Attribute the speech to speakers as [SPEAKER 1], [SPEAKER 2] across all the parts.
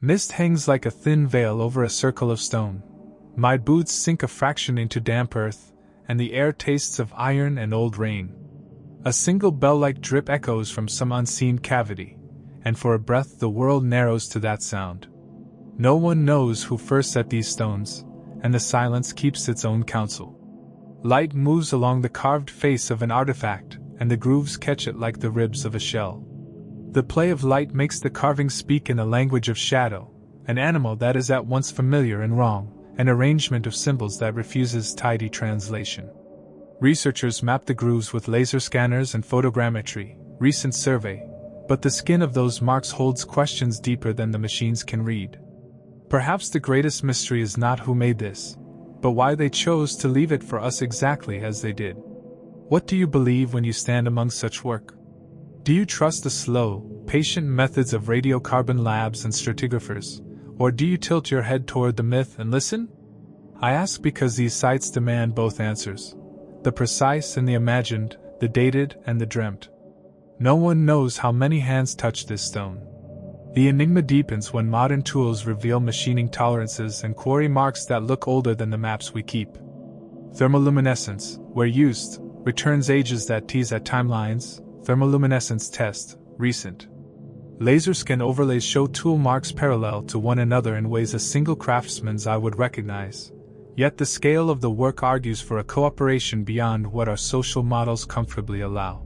[SPEAKER 1] Mist hangs like a thin veil over a circle of stone. My boots sink a fraction into damp earth, and the air tastes of iron and old rain. A single bell-like drip echoes from some unseen cavity, and for a breath the world narrows to that sound. No one knows who first set these stones, and the silence keeps its own counsel. Light moves along the carved face of an artifact, and the grooves catch it like the ribs of a shell. The play of light makes the carving speak in the language of shadow, an animal that is at once familiar and wrong, an arrangement of symbols that refuses tidy translation. Researchers map the grooves with laser scanners and photogrammetry, recent survey, but the skin of those marks holds questions deeper than the machines can read. Perhaps the greatest mystery is not who made this, but why they chose to leave it for us exactly as they did. What do you believe when you stand among such work? Do you trust the slow, patient methods of radiocarbon labs and stratigraphers, or do you tilt your head toward the myth and listen? I ask because these sites demand both answers, the precise and the imagined, the dated and the dreamt. No one knows how many hands touched this stone. The enigma deepens when modern tools reveal machining tolerances and quarry marks that look older than the maps we keep. Thermoluminescence, where used, returns ages that tease at timelines. Thermoluminescence test, recent. Laser scan overlays show tool marks parallel to one another in ways a single craftsman's eye would recognize. Yet the scale of the work argues for a cooperation beyond what our social models comfortably allow.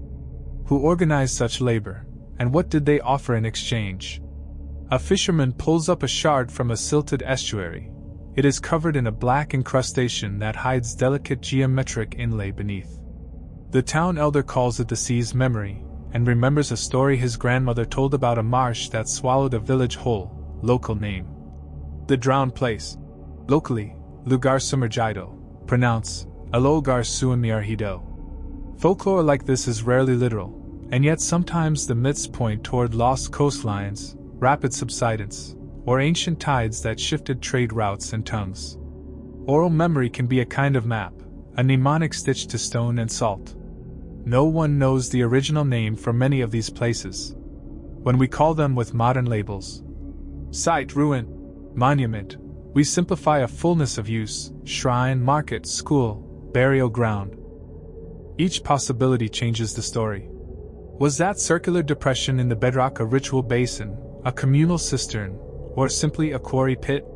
[SPEAKER 1] Who organized such labor, and what did they offer in exchange? A fisherman pulls up a shard from a silted estuary. It is covered in a black incrustation that hides delicate geometric inlay beneath. The town elder calls it the sea's memory, and remembers a story his grandmother told about a marsh that swallowed a village whole, local name. The drowned place. Locally, Lugar Submergido, pronounce, El Lugar Sumergido. Folklore like this is rarely literal, and yet sometimes the myths point toward lost coastlines, rapid subsidence, or ancient tides that shifted trade routes and tongues. Oral memory can be a kind of map, a mnemonic stitched to stone and salt. No one knows the original name for many of these places. When we call them with modern labels, site, ruin, monument, we simplify a fullness of use: shrine, market, school, burial ground. Each possibility changes the story. Was that circular depression in the bedrock a ritual basin, a communal cistern, or simply a quarry pit?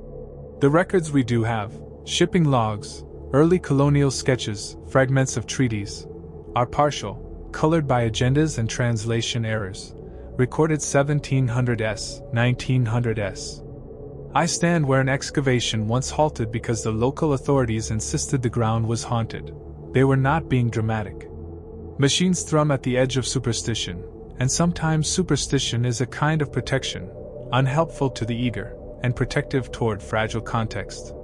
[SPEAKER 1] The records we do have, shipping logs, early colonial sketches, fragments of treaties, are partial, colored by agendas and translation errors, recorded 1700s, 1900s. I stand where an excavation once halted because the local authorities insisted the ground was haunted. They were not being dramatic. Machines thrum at the edge of superstition, and sometimes superstition is a kind of protection, unhelpful to the eager, and protective toward fragile context.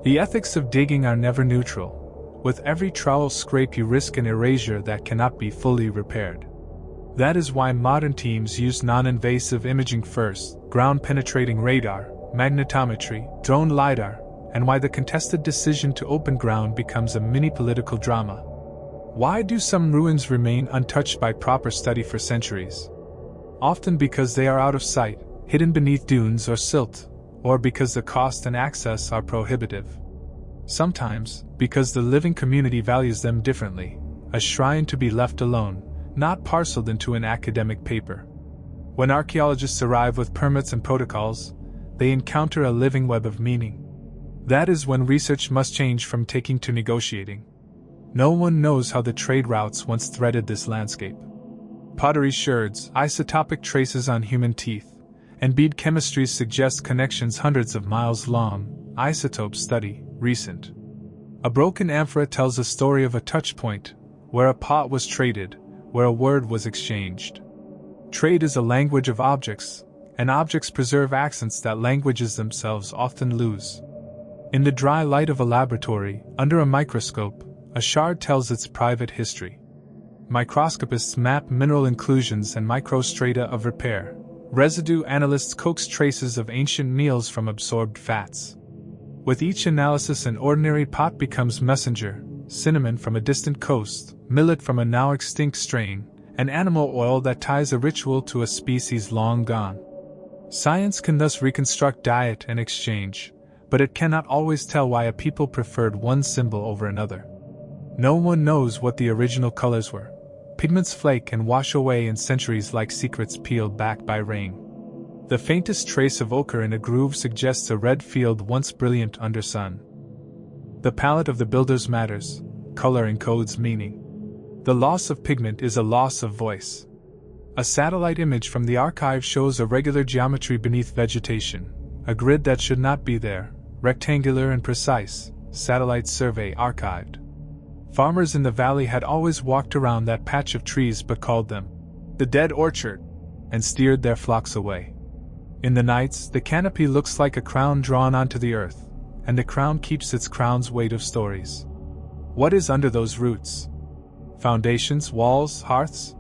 [SPEAKER 1] The ethics of digging are never neutral. With every trowel scrape you risk an erasure that cannot be fully repaired. That is why modern teams use non-invasive imaging first, ground-penetrating radar, magnetometry, drone LiDAR, and why the contested decision to open ground becomes a mini-political drama. Why do some ruins remain untouched by proper study for centuries? Often because they are out of sight, hidden beneath dunes or silt, or because the cost and access are prohibitive. Sometimes, because the living community values them differently, a shrine to be left alone, not parceled into an academic paper. When archaeologists arrive with permits and protocols, they encounter a living web of meaning. That is when research must change from taking to negotiating. No one knows how the trade routes once threaded this landscape. Pottery sherds, isotopic traces on human teeth, and bead chemistries suggest connections hundreds of miles long. Isotope study, recent. A broken amphora tells a story of a touchpoint, where a pot was traded, where a word was exchanged. Trade is a language of objects, and objects preserve accents that languages themselves often lose. In the dry light of a laboratory, under a microscope, a shard tells its private history. Microscopists map mineral inclusions and microstrata of repair. Residue analysts coax traces of ancient meals from absorbed fats. With each analysis, an ordinary pot becomes messenger: cinnamon from a distant coast, millet from a now extinct strain, and animal oil that ties a ritual to a species long gone. Science can thus reconstruct diet and exchange, but it cannot always tell why a people preferred one symbol over another. No one knows what the original colors were. Pigments flake and wash away in centuries like secrets peeled back by rain. The faintest trace of ochre in a groove suggests a red field once brilliant under sun. The palette of the builders matters, color encodes meaning. The loss of pigment is a loss of voice. A satellite image from the archive shows a regular geometry beneath vegetation, a grid that should not be there, rectangular and precise, satellite survey archived. Farmers in the valley had always walked around that patch of trees but called them the dead orchard, and steered their flocks away. In the nights, the canopy looks like a crown drawn onto the earth, and the crown keeps its crown's weight of stories. What is under those roots? Foundations, walls, hearths?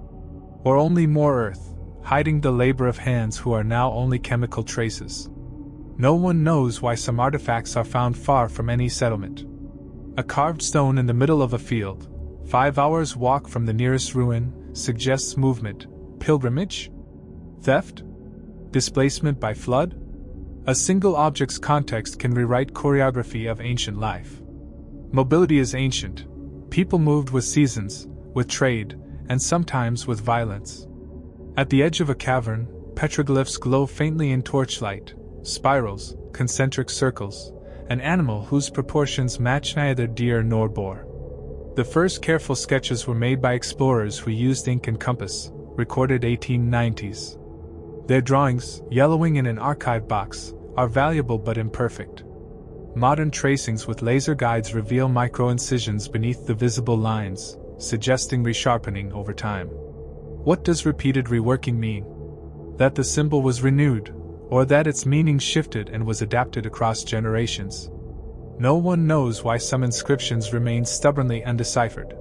[SPEAKER 1] Or only more earth, hiding the labor of hands who are now only chemical traces? No one knows why some artifacts are found far from any settlement. A carved stone in the middle of a field, 5 hours' walk from the nearest ruin, suggests movement, pilgrimage? Theft? Displacement by flood? A single object's context can rewrite choreography of ancient life. Mobility is ancient. People moved with seasons, with trade, and sometimes with violence. At the edge of a cavern, petroglyphs glow faintly in torchlight, spirals, concentric circles, an animal whose proportions match neither deer nor boar. The first careful sketches were made by explorers who used ink and compass, recorded 1890s. Their drawings, yellowing in an archive box, are valuable but imperfect. Modern tracings with laser guides reveal micro-incisions beneath the visible lines, suggesting resharpening over time. What does repeated reworking mean? That the symbol was renewed, or that its meaning shifted and was adapted across generations? No one knows why some inscriptions remain stubbornly undeciphered.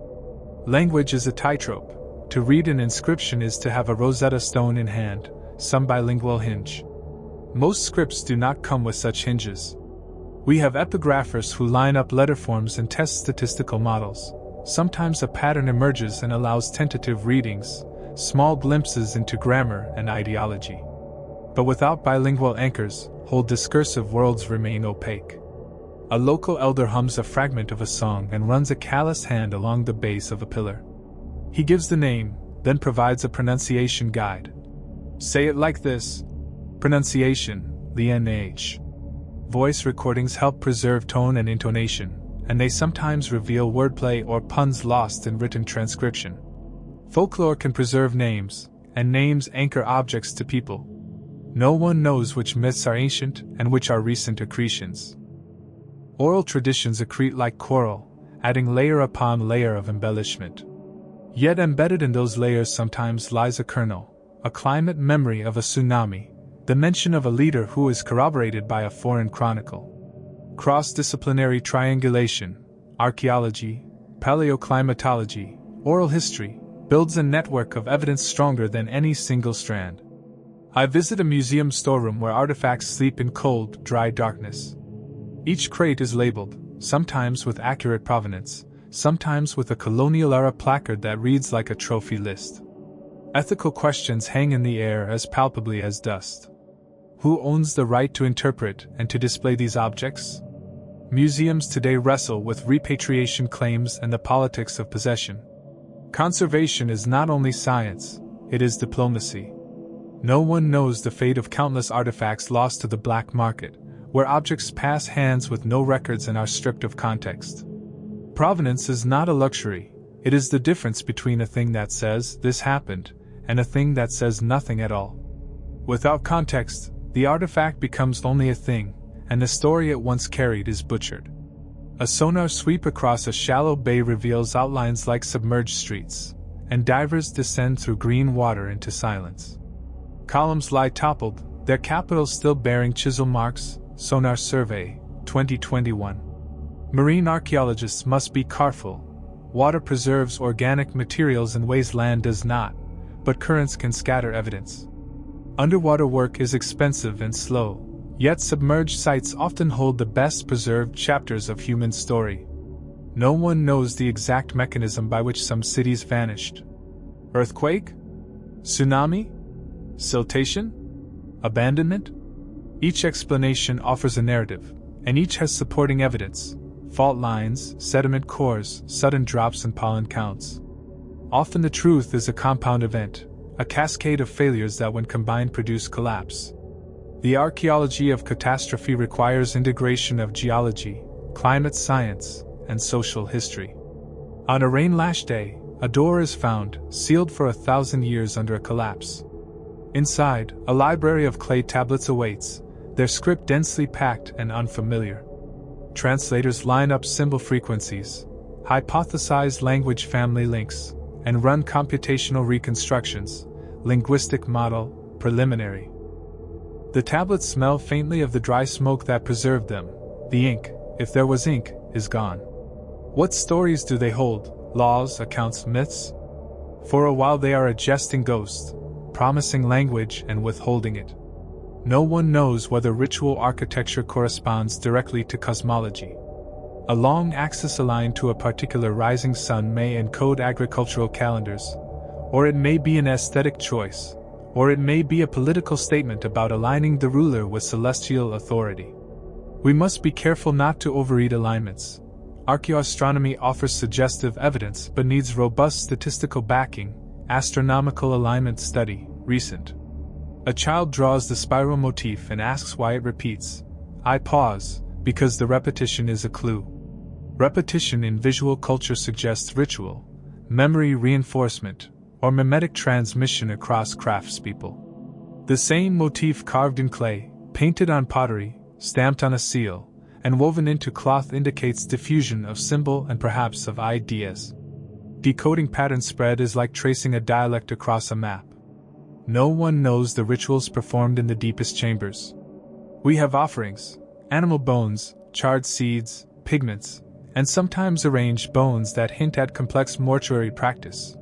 [SPEAKER 1] Language is a tightrope. To read an inscription is to have a Rosetta Stone in hand, some bilingual hinge. Most scripts do not come with such hinges. We have epigraphers who line up letter forms and test statistical models. Sometimes a pattern emerges and allows tentative readings, small glimpses into grammar and ideology. But without bilingual anchors, whole discursive worlds remain opaque. A local elder hums a fragment of a song and runs a callous hand along the base of a pillar. He gives the name, then provides a pronunciation guide. Say it like this. Pronunciation, LNH. Voice recordings help preserve tone and intonation, and they sometimes reveal wordplay or puns lost in written transcription. Folklore can preserve names, and names anchor objects to people. No one knows which myths are ancient and which are recent accretions. Oral traditions accrete like coral, adding layer upon layer of embellishment. Yet embedded in those layers sometimes lies a kernel, a climate memory of a tsunami, the mention of a leader who is corroborated by a foreign chronicle. Cross-disciplinary triangulation, archaeology, paleoclimatology, oral history, builds a network of evidence stronger than any single strand. I visit a museum storeroom where artifacts sleep in cold, dry darkness. Each crate is labeled, sometimes with accurate provenance, sometimes with a colonial-era placard that reads like a trophy list. Ethical questions hang in the air as palpably as dust. Who owns the right to interpret and to display these objects? Museums today wrestle with repatriation claims and the politics of possession. Conservation is not only science, it is diplomacy. No one knows the fate of countless artifacts lost to the black market, where objects pass hands with no records and are stripped of context. Provenance is not a luxury, it is the difference between a thing that says, "this happened," and a thing that says nothing at all. Without context, the artifact becomes only a thing, and the story it once carried is butchered. A sonar sweep across a shallow bay reveals outlines like submerged streets, and divers descend through green water into silence. Columns lie toppled, their capitals still bearing chisel marks. Sonar Survey, 2021. Marine archaeologists must be careful. Water preserves organic materials in ways land does not, but currents can scatter evidence. Underwater work is expensive and slow, yet submerged sites often hold the best preserved chapters of human story. No one knows the exact mechanism by which some cities vanished. Earthquake? Tsunami? Siltation? Abandonment? Each explanation offers a narrative, and each has supporting evidence: fault lines, sediment cores, sudden drops in pollen counts. Often the truth is a compound event, a cascade of failures that when combined produce collapse. The archaeology of catastrophe requires integration of geology, climate science, and social history. On a rain-lashed day, a door is found, sealed for 1,000 years under a collapse. Inside, a library of clay tablets awaits, their script densely packed and unfamiliar. Translators line up symbol frequencies, hypothesize language family links, and run computational reconstructions, linguistic model, preliminary. The tablets smell faintly of the dry smoke that preserved them. The ink, if there was ink, is gone. What stories do they hold? Laws, accounts, myths? For a while they are a jesting ghost, promising language and withholding it. No one knows whether ritual architecture corresponds directly to cosmology. A long axis aligned to a particular rising sun may encode agricultural calendars, or it may be an aesthetic choice, or it may be a political statement about aligning the ruler with celestial authority. We must be careful not to overread alignments. Archaeoastronomy offers suggestive evidence but needs robust statistical backing. Astronomical alignment study, recent. A child draws the spiral motif and asks why it repeats. I pause, because the repetition is a clue. Repetition in visual culture suggests ritual, memory reinforcement, or mimetic transmission across craftspeople. The same motif carved in clay, painted on pottery, stamped on a seal, and woven into cloth indicates diffusion of symbol and perhaps of ideas. Decoding pattern spread is like tracing a dialect across a map. No one knows the rituals performed in the deepest chambers. We have offerings, animal bones, charred seeds, pigments, and sometimes arranged bones that hint at complex mortuary practice.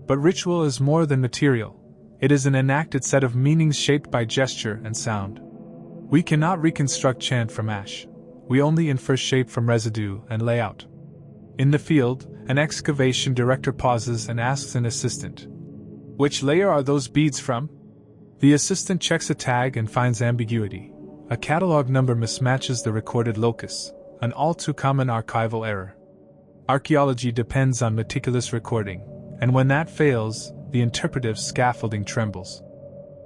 [SPEAKER 1] But ritual is more than material. It is an enacted set of meanings shaped by gesture and sound. We cannot reconstruct chant from ash. We only infer shape from residue and layout. In the field, an excavation director pauses and asks an assistant, "Which layer are those beads from?" The assistant checks a tag and finds ambiguity. A catalog number mismatches the recorded locus, an all too common archival error. Archaeology depends on meticulous recording, and when that fails, the interpretive scaffolding trembles.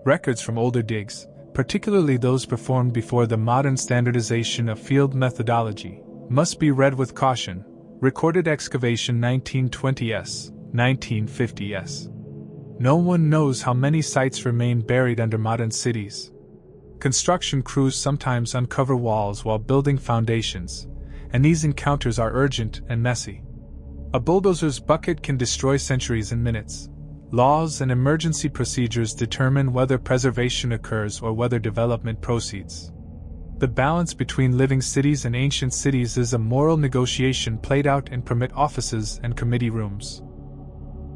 [SPEAKER 1] Records from older digs, particularly those performed before the modern standardization of field methodology, must be read with caution. Recorded excavation 1920s, 1950s. No one knows how many sites remain buried under modern cities. Construction crews sometimes uncover walls while building foundations, and these encounters are urgent and messy. A bulldozer's bucket can destroy centuries in minutes. Laws and emergency procedures determine whether preservation occurs or whether development proceeds. The balance between living cities and ancient cities is a moral negotiation played out in permit offices and committee rooms.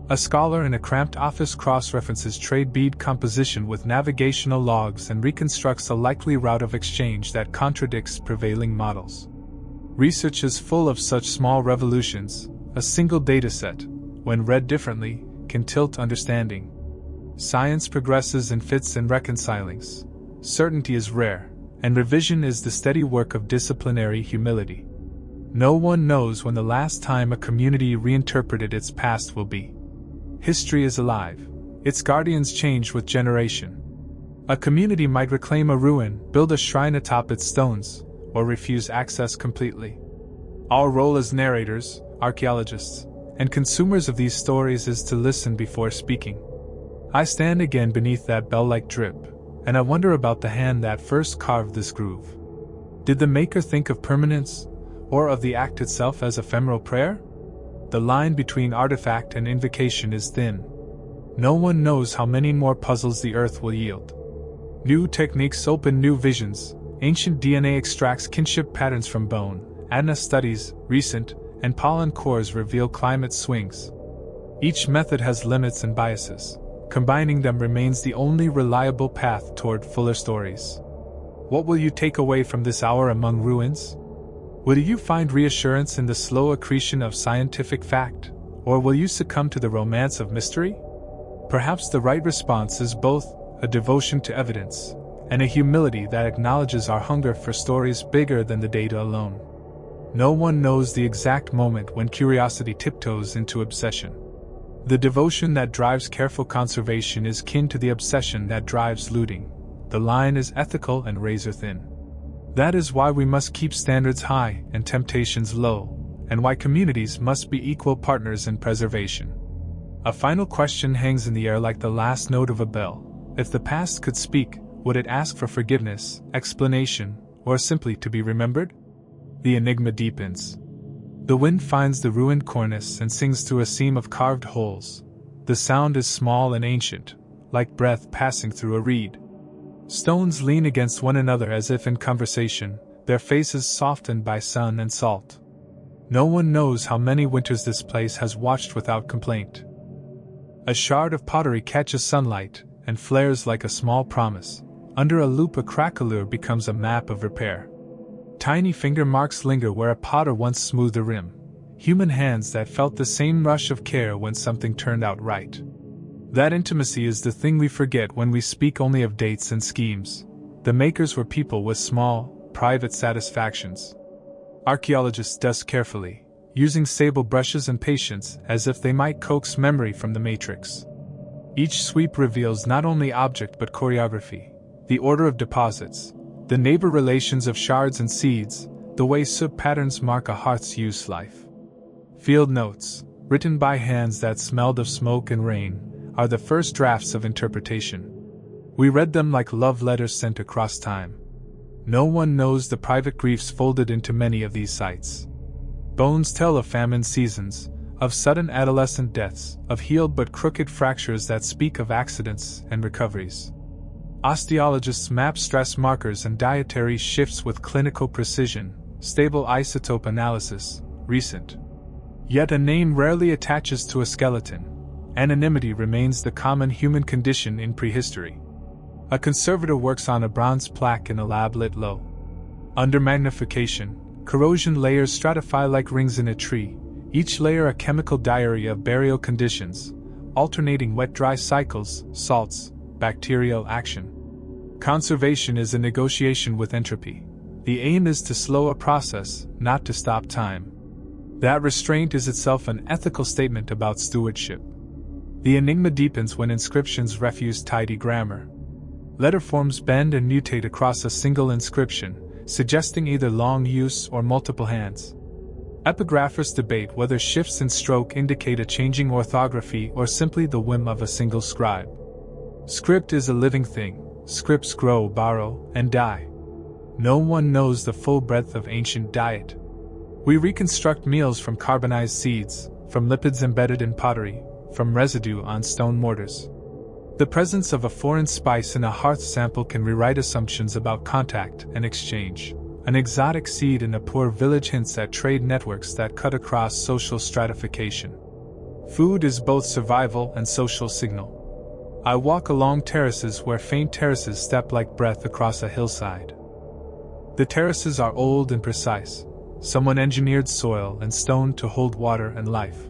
[SPEAKER 1] A scholar in a cramped office cross-references trade bead composition with navigational logs and reconstructs a likely route of exchange that contradicts prevailing models. Research is full of such small revolutions. A single dataset, when read differently, can tilt understanding. Science progresses in fits and reconcilings. Certainty is rare, and revision is the steady work of disciplinary humility. No one knows when the last time a community reinterpreted its past will be. History is alive. Its guardians change with generation. A community might reclaim a ruin, build a shrine atop its stones, or refuse access completely. Our role as narrators, archaeologists, and consumers of these stories is to listen before speaking. I stand again beneath that bell-like drip, and I wonder about the hand that first carved this groove. Did the maker think of permanence, or of the act itself as ephemeral prayer? The line between artifact and invocation is thin. No one knows how many more puzzles the earth will yield. New techniques open new visions. Ancient DNA extracts kinship patterns from bone. aDNA studies, recent, and pollen cores reveal climate swings. Each method has limits and biases. Combining them remains the only reliable path toward fuller stories. What will you take away from this hour among ruins? Will you find reassurance in the slow accretion of scientific fact, or will you succumb to the romance of mystery? Perhaps the right response is both, a devotion to evidence, and a humility that acknowledges our hunger for stories bigger than the data alone. No one knows the exact moment when curiosity tiptoes into obsession. The devotion that drives careful conservation is kin to the obsession that drives looting. The line is ethical and razor-thin. That is why we must keep standards high and temptations low, and why communities must be equal partners in preservation. A final question hangs in the air like the last note of a bell. If the past could speak, would it ask for forgiveness, explanation, or simply to be remembered? The enigma deepens. The wind finds the ruined cornice and sings through a seam of carved holes. The sound is small and ancient, like breath passing through a reed. Stones lean against one another as if in conversation, their faces softened by sun and salt. No one knows how many winters this place has watched without complaint. A shard of pottery catches sunlight and flares like a small promise. Under a loupe, a craquelure becomes a map of repair. Tiny finger marks linger where a potter once smoothed a rim. Human hands that felt the same rush of care when something turned out right. That intimacy is the thing we forget when we speak only of dates and schemes. The makers were people with small, private satisfactions. Archaeologists dust carefully, using sable brushes and patience as if they might coax memory from the matrix. Each sweep reveals not only object but choreography, the order of deposits, the neighbor relations of shards and seeds, the way soot patterns mark a hearth's use life. Field notes, written by hands that smelled of smoke and rain, are the first drafts of interpretation. We read them like love letters sent across time. No one knows the private griefs folded into many of these sites. Bones tell of famine seasons, of sudden adolescent deaths, of healed but crooked fractures that speak of accidents and recoveries. Osteologists map stress markers and dietary shifts with clinical precision, stable isotope analysis, recent. Yet a name rarely attaches to a skeleton. Anonymity remains the common human condition in prehistory. A conservator works on a bronze plaque in a lab lit low. Under magnification, corrosion layers stratify like rings in a tree, each layer a chemical diary of burial conditions, alternating wet-dry cycles, salts, bacterial action. Conservation is a negotiation with entropy. The aim is to slow a process, not to stop time. That restraint is itself an ethical statement about stewardship. The enigma deepens when inscriptions refuse tidy grammar. Letter forms bend and mutate across a single inscription, suggesting either long use or multiple hands. Epigraphers debate whether shifts in stroke indicate a changing orthography or simply the whim of a single scribe. Script is a living thing. Scripts grow, borrow, and die. No one knows the full breadth of ancient diet. We reconstruct meals from carbonized seeds, from lipids embedded in pottery, from residue on stone mortars. The presence of a foreign spice in a hearth sample can rewrite assumptions about contact and exchange. An exotic seed in a poor village hints at trade networks that cut across social stratification. Food is both survival and social signal. I walk along terraces where faint terraces step like breath across a hillside. The terraces are old and precise. Someone engineered soil and stone to hold water and life.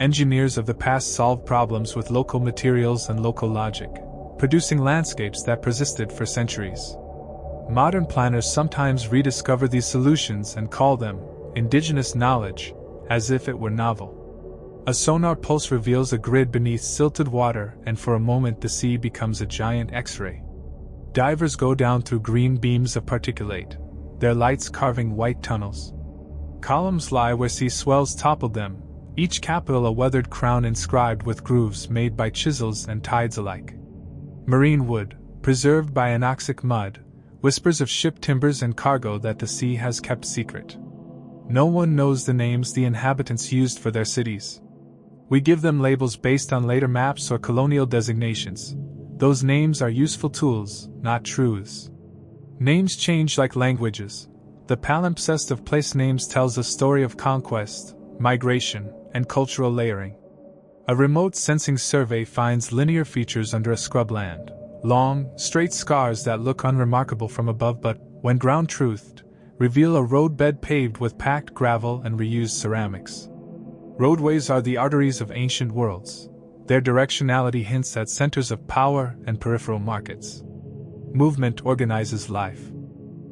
[SPEAKER 1] Engineers of the past solved problems with local materials and local logic, producing landscapes that persisted for centuries. Modern planners sometimes rediscover these solutions and call them indigenous knowledge, as if it were novel. A sonar pulse reveals a grid beneath silted water, and for a moment the sea becomes a giant X-ray. Divers go down through green beams of particulate, their lights carving white tunnels. Columns lie where sea swells toppled them, each capital a weathered crown inscribed with grooves made by chisels and tides alike. Marine wood, preserved by anoxic mud, whispers of ship timbers and cargo that the sea has kept secret. No one knows the names the inhabitants used for their cities. We give them labels based on later maps or colonial designations. Those names are useful tools, not truths. Names change like languages. The palimpsest of place names tells a story of conquest, migration, and cultural layering. A remote sensing survey finds linear features under a scrubland, long, straight scars that look unremarkable from above but, when ground-truthed, reveal a roadbed paved with packed gravel and reused ceramics. Roadways are the arteries of ancient worlds. Their directionality hints at centers of power and peripheral markets. Movement organizes life.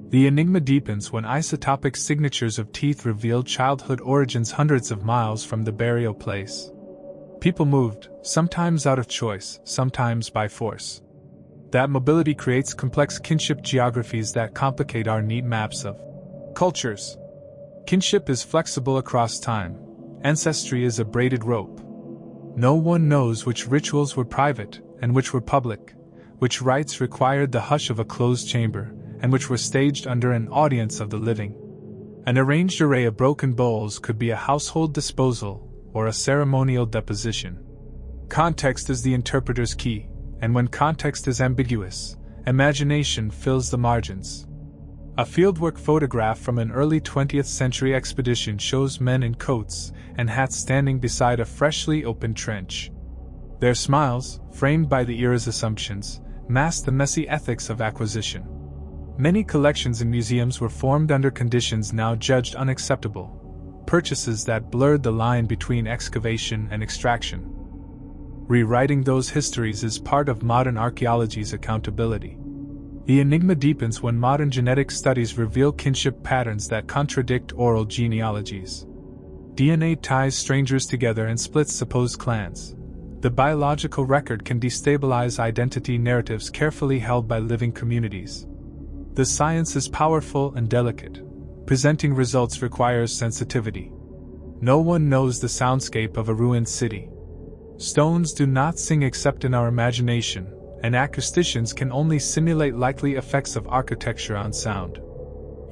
[SPEAKER 1] The enigma deepens when isotopic signatures of teeth reveal childhood origins hundreds of miles from the burial place. People moved, sometimes out of choice, sometimes by force. That mobility creates complex kinship geographies that complicate our neat maps of cultures. Kinship is flexible across time. Ancestry is a braided rope. No one knows which rituals were private and which were public, which rites required the hush of a closed chamber, and which were staged under an audience of the living. An arranged array of broken bowls could be a household disposal or a ceremonial deposition. Context is the interpreter's key, and when context is ambiguous, imagination fills the margins. A fieldwork photograph from an early 20th century expedition shows men in coats and hats standing beside a freshly opened trench. Their smiles, framed by the era's assumptions, mask the messy ethics of acquisition. Many collections in museums were formed under conditions now judged unacceptable, purchases that blurred the line between excavation and extraction. Rewriting those histories is part of modern archaeology's accountability. The enigma deepens when modern genetic studies reveal kinship patterns that contradict oral genealogies. DNA ties strangers together and splits supposed clans. The biological record can destabilize identity narratives carefully held by living communities. The science is powerful and delicate. Presenting results requires sensitivity. No one knows the soundscape of a ruined city. Stones do not sing except in our imagination, and acousticians can only simulate likely effects of architecture on sound.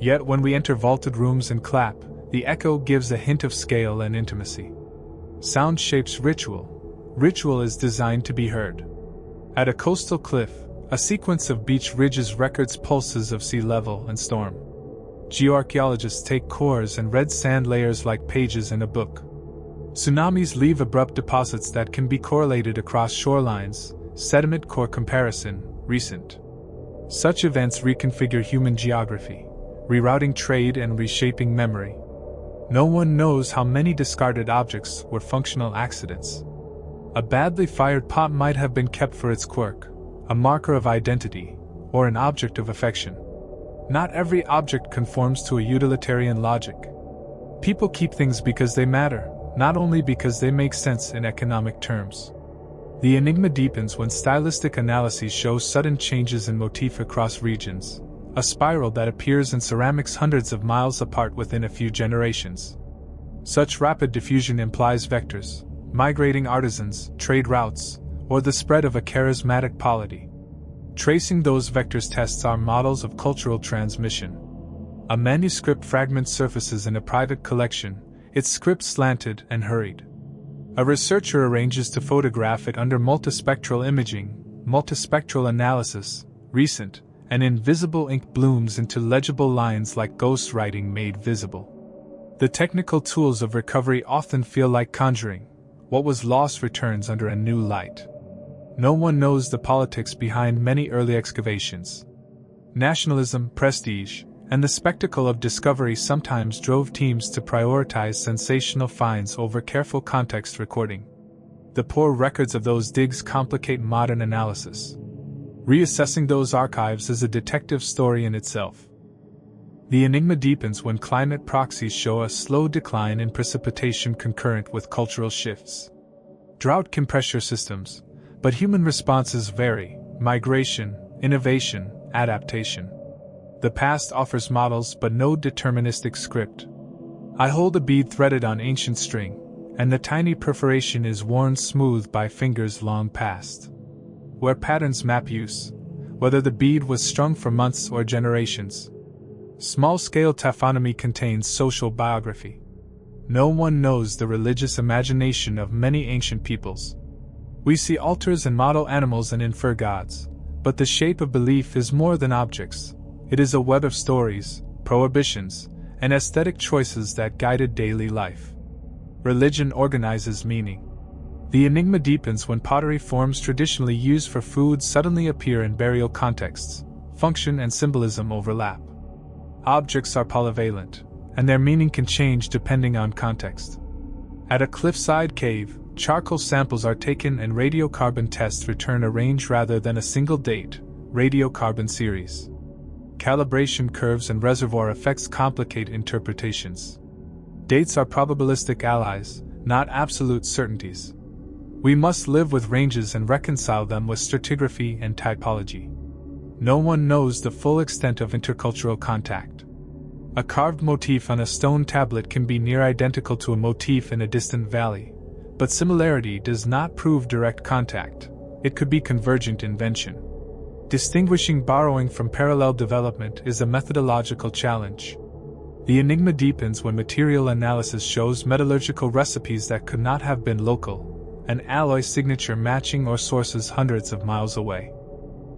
[SPEAKER 1] Yet when we enter vaulted rooms and clap, the echo gives a hint of scale and intimacy. Sound shapes ritual. Ritual is designed to be heard. At a coastal cliff, a sequence of beach ridges records pulses of sea level and storm. Geoarchaeologists take cores and red sand layers like pages in a book. Tsunamis leave abrupt deposits that can be correlated across shorelines. Sediment core comparison, recent. Such events reconfigure human geography, rerouting trade and reshaping memory. No one knows how many discarded objects were functional accidents. A badly fired pot might have been kept for its quirk, a marker of identity, or an object of affection. Not every object conforms to a utilitarian logic. People keep things because they matter, not only because they make sense in economic terms. The enigma deepens when stylistic analyses show sudden changes in motif across regions, a spiral that appears in ceramics hundreds of miles apart within a few generations. Such rapid diffusion implies vectors, migrating artisans, trade routes, or the spread of a charismatic polity. Tracing those vectors tests our models of cultural transmission. A manuscript fragment surfaces in a private collection, its script slanted and hurried. A researcher arranges to photograph it under multispectral imaging, multispectral analysis, recent, and invisible ink blooms into legible lines like ghostwriting made visible. The technical tools of recovery often feel like conjuring. What was lost returns under a new light. No one knows the politics behind many early excavations. Nationalism, prestige, and the spectacle of discovery sometimes drove teams to prioritize sensational finds over careful context recording. The poor records of those digs complicate modern analysis. Reassessing those archives is a detective story in itself. The enigma deepens when climate proxies show a slow decline in precipitation concurrent with cultural shifts. Drought can pressure systems, but human responses vary: migration, innovation, adaptation. The past offers models but no deterministic script. I hold a bead threaded on ancient string, and the tiny perforation is worn smooth by fingers long past. Where patterns map use, whether the bead was strung for months or generations. Small-scale taphonomy contains social biography. No one knows the religious imagination of many ancient peoples. We see altars and model animals and infer gods, but the shape of belief is more than objects. It is a web of stories, prohibitions, and aesthetic choices that guided daily life. Religion organizes meaning. The enigma deepens when pottery forms traditionally used for food suddenly appear in burial contexts. Function and symbolism overlap. Objects are polyvalent, and their meaning can change depending on context. At a cliffside cave, charcoal samples are taken and radiocarbon tests return a range rather than a single date, radiocarbon series. Calibration curves and reservoir effects complicate interpretations. Dates are probabilistic allies, not absolute certainties. We must live with ranges and reconcile them with stratigraphy and typology. No one knows the full extent of intercultural contact. A carved motif on a stone tablet can be near identical to a motif in a distant valley, but similarity does not prove direct contact. It could be convergent invention. Distinguishing borrowing from parallel development is a methodological challenge. The enigma deepens when material analysis shows metallurgical recipes that could not have been local, an alloy signature matching or sources hundreds of miles away.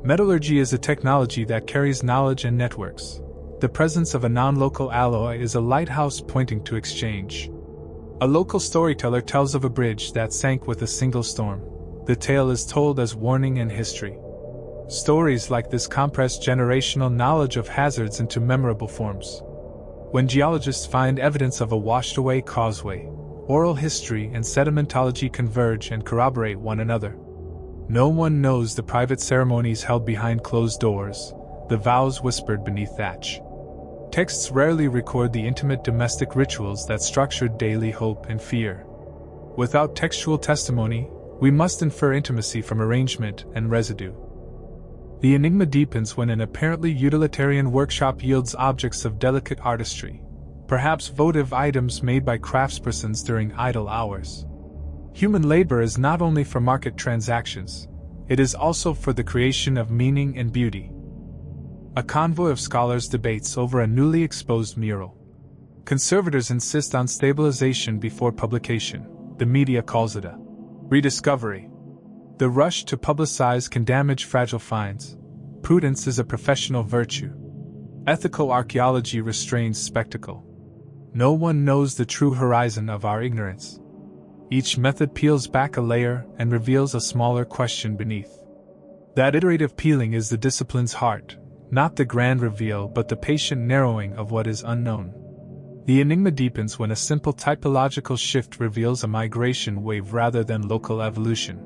[SPEAKER 1] Metallurgy is a technology that carries knowledge and networks. The presence of a non-local alloy is a lighthouse pointing to exchange. A local storyteller tells of a bridge that sank with a single storm. The tale is told as warning and history. Stories like this compress generational knowledge of hazards into memorable forms. When geologists find evidence of a washed-away causeway, oral history and sedimentology converge and corroborate one another. No one knows the private ceremonies held behind closed doors, the vows whispered beneath thatch. Texts rarely record the intimate domestic rituals that structured daily hope and fear. Without textual testimony, we must infer intimacy from arrangement and residue. The enigma deepens when an apparently utilitarian workshop yields objects of delicate artistry, perhaps votive items made by craftspersons during idle hours. Human labor is not only for market transactions, it is also for the creation of meaning and beauty. A convoy of scholars debates over a newly exposed mural. Conservators insist on stabilization before publication. The media calls it a rediscovery. The rush to publicize can damage fragile finds. Prudence is a professional virtue. Ethical archaeology restrains spectacle. No one knows the true horizon of our ignorance. Each method peels back a layer and reveals a smaller question beneath. That iterative peeling is the discipline's heart, not the grand reveal but the patient narrowing of what is unknown. The enigma deepens when a simple typological shift reveals a migration wave rather than local evolution.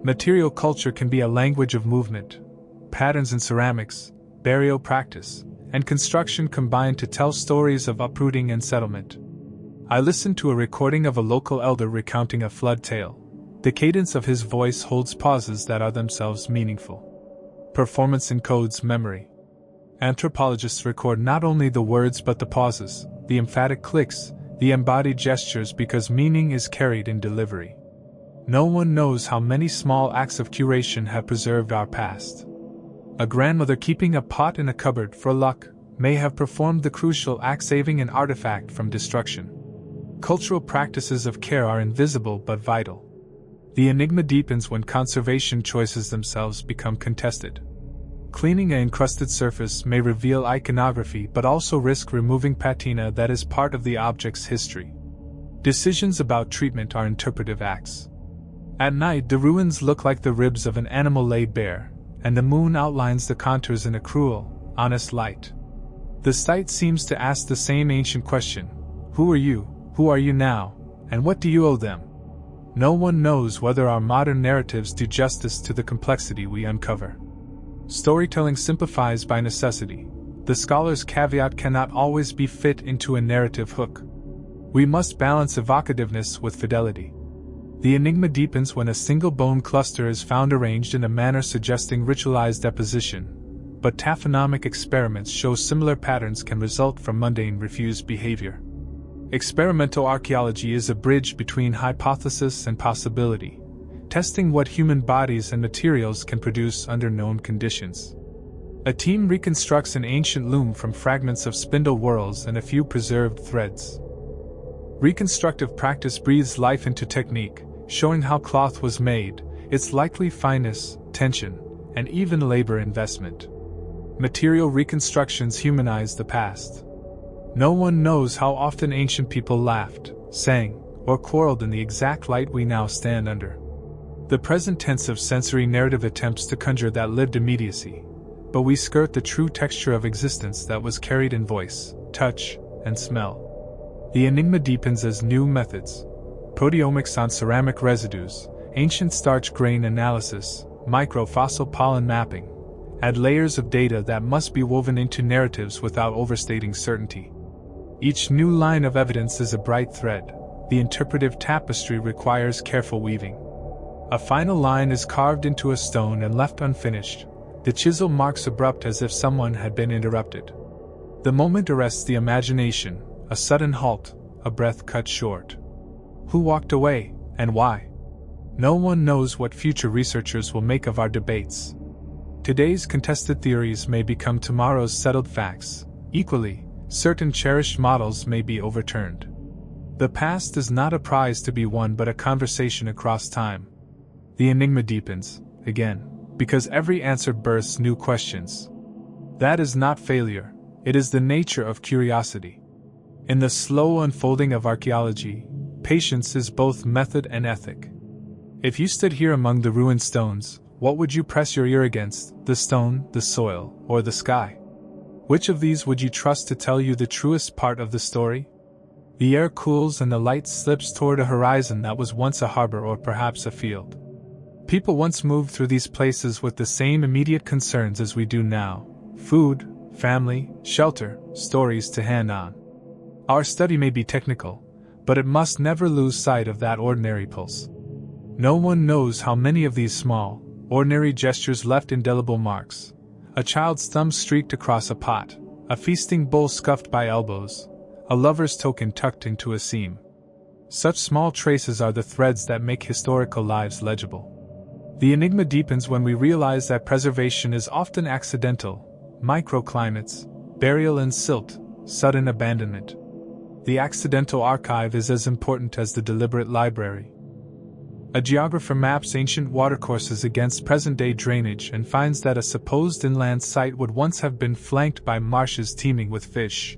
[SPEAKER 1] Material culture can be a language of movement. Patterns in ceramics, burial practice, and construction combine to tell stories of uprooting and settlement. I listened to a recording of a local elder recounting a flood tale. The cadence of his voice holds pauses that are themselves meaningful. Performance encodes memory. Anthropologists record not only the words but the pauses, the emphatic clicks, the embodied gestures because meaning is carried in delivery. No one knows how many small acts of curation have preserved our past. A grandmother keeping a pot in a cupboard for luck may have performed the crucial act saving an artifact from destruction. Cultural practices of care are invisible but vital. The enigma deepens when conservation choices themselves become contested. Cleaning an encrusted surface may reveal iconography but also risk removing patina that is part of the object's history. Decisions about treatment are interpretive acts. At night, the ruins look like the ribs of an animal laid bare, and the moon outlines the contours in a cruel, honest light. The site seems to ask the same ancient question: who are you, who are you now, and what do you owe them? No one knows whether our modern narratives do justice to the complexity we uncover. Storytelling simplifies by necessity. The scholar's caveat cannot always be fit into a narrative hook. We must balance evocativeness with fidelity. The enigma deepens when a single bone cluster is found arranged in a manner suggesting ritualized deposition, but taphonomic experiments show similar patterns can result from mundane refused behavior. Experimental archaeology is a bridge between hypothesis and possibility, testing what human bodies and materials can produce under known conditions. A team reconstructs an ancient loom from fragments of spindle whorls and a few preserved threads. Reconstructive practice breathes life into technique, showing how cloth was made, its likely fineness, tension, and even labor investment. Material reconstructions humanize the past. No one knows how often ancient people laughed, sang, or quarreled in the exact light we now stand under. The present tense of sensory narrative attempts to conjure that lived immediacy, but we skirt the true texture of existence that was carried in voice, touch, and smell. The enigma deepens as new methods. Proteomics on ceramic residues, ancient starch grain analysis, microfossil pollen mapping, Add layers of data that must be woven into narratives without overstating certainty. Each new line of evidence is a bright thread. The interpretive tapestry requires careful weaving. A final line is carved into a stone and left unfinished, the chisel marks abrupt as if someone had been interrupted. The moment arrests the imagination, a sudden halt, a breath cut short. Who walked away, and why? No one knows what future researchers will make of our debates. Today's contested theories may become tomorrow's settled facts. Equally, certain cherished models may be overturned. The past is not a prize to be won but a conversation across time. The enigma deepens, again, because every answer births new questions. That is not failure, it is the nature of curiosity. In the slow unfolding of archaeology, patience is both method and ethic. If you stood here among the ruined stones, what would you press your ear against, the stone, the soil, or the sky? Which of these would you trust to tell you the truest part of the story? The air cools and the light slips toward a horizon that was once a harbor or perhaps a field. People once moved through these places with the same immediate concerns as we do now: food, family, shelter, stories to hand on. Our study may be technical, but it must never lose sight of that ordinary pulse. No one knows how many of these small, ordinary gestures left indelible marks. A child's thumb streaked across a pot, a feasting bowl scuffed by elbows, a lover's token tucked into a seam. Such small traces are the threads that make historical lives legible. The enigma deepens when we realize that preservation is often accidental: microclimates, burial in silt, sudden abandonment. The accidental archive is as important as the deliberate library. A geographer maps ancient watercourses against present-day drainage and finds that a supposed inland site would once have been flanked by marshes teeming with fish.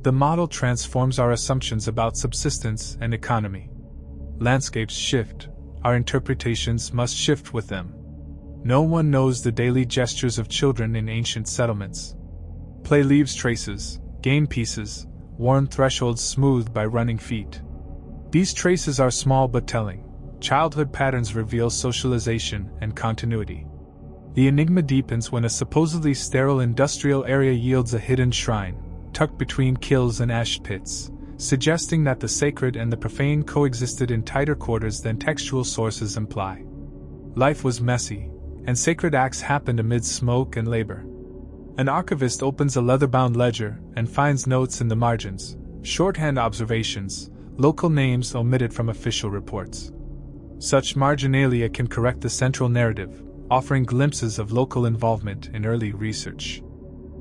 [SPEAKER 1] The model transforms our assumptions about subsistence and economy. Landscapes shift, our interpretations must shift with them. No one knows the daily gestures of children in ancient settlements. Play leaves traces, game pieces, worn thresholds smoothed by running feet. These traces are small but telling. Childhood patterns reveal socialization and continuity. The enigma deepens when a supposedly sterile industrial area yields a hidden shrine, tucked between kilns and ash pits, suggesting that the sacred and the profane coexisted in tighter quarters than textual sources imply. Life was messy, and sacred acts happened amid smoke and labor. An archivist opens a leather-bound ledger and finds notes in the margins, shorthand observations, local names omitted from official reports. Such marginalia can correct the central narrative, offering glimpses of local involvement in early research.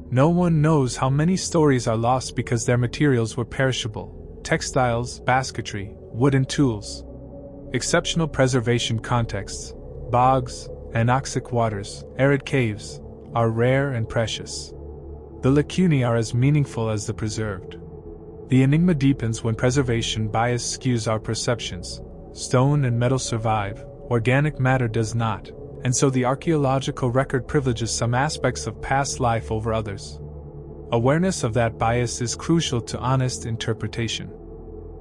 [SPEAKER 1] No one knows how many stories are lost because their materials were perishable: textiles, basketry, wooden tools. Exceptional preservation contexts, bogs, anoxic waters, arid caves, are rare and precious. The lacunae are as meaningful as the preserved. The enigma deepens when preservation bias skews our perceptions. Stone and metal survive, organic matter does not, and so the archaeological record privileges some aspects of past life over others. Awareness of that bias is crucial to honest interpretation.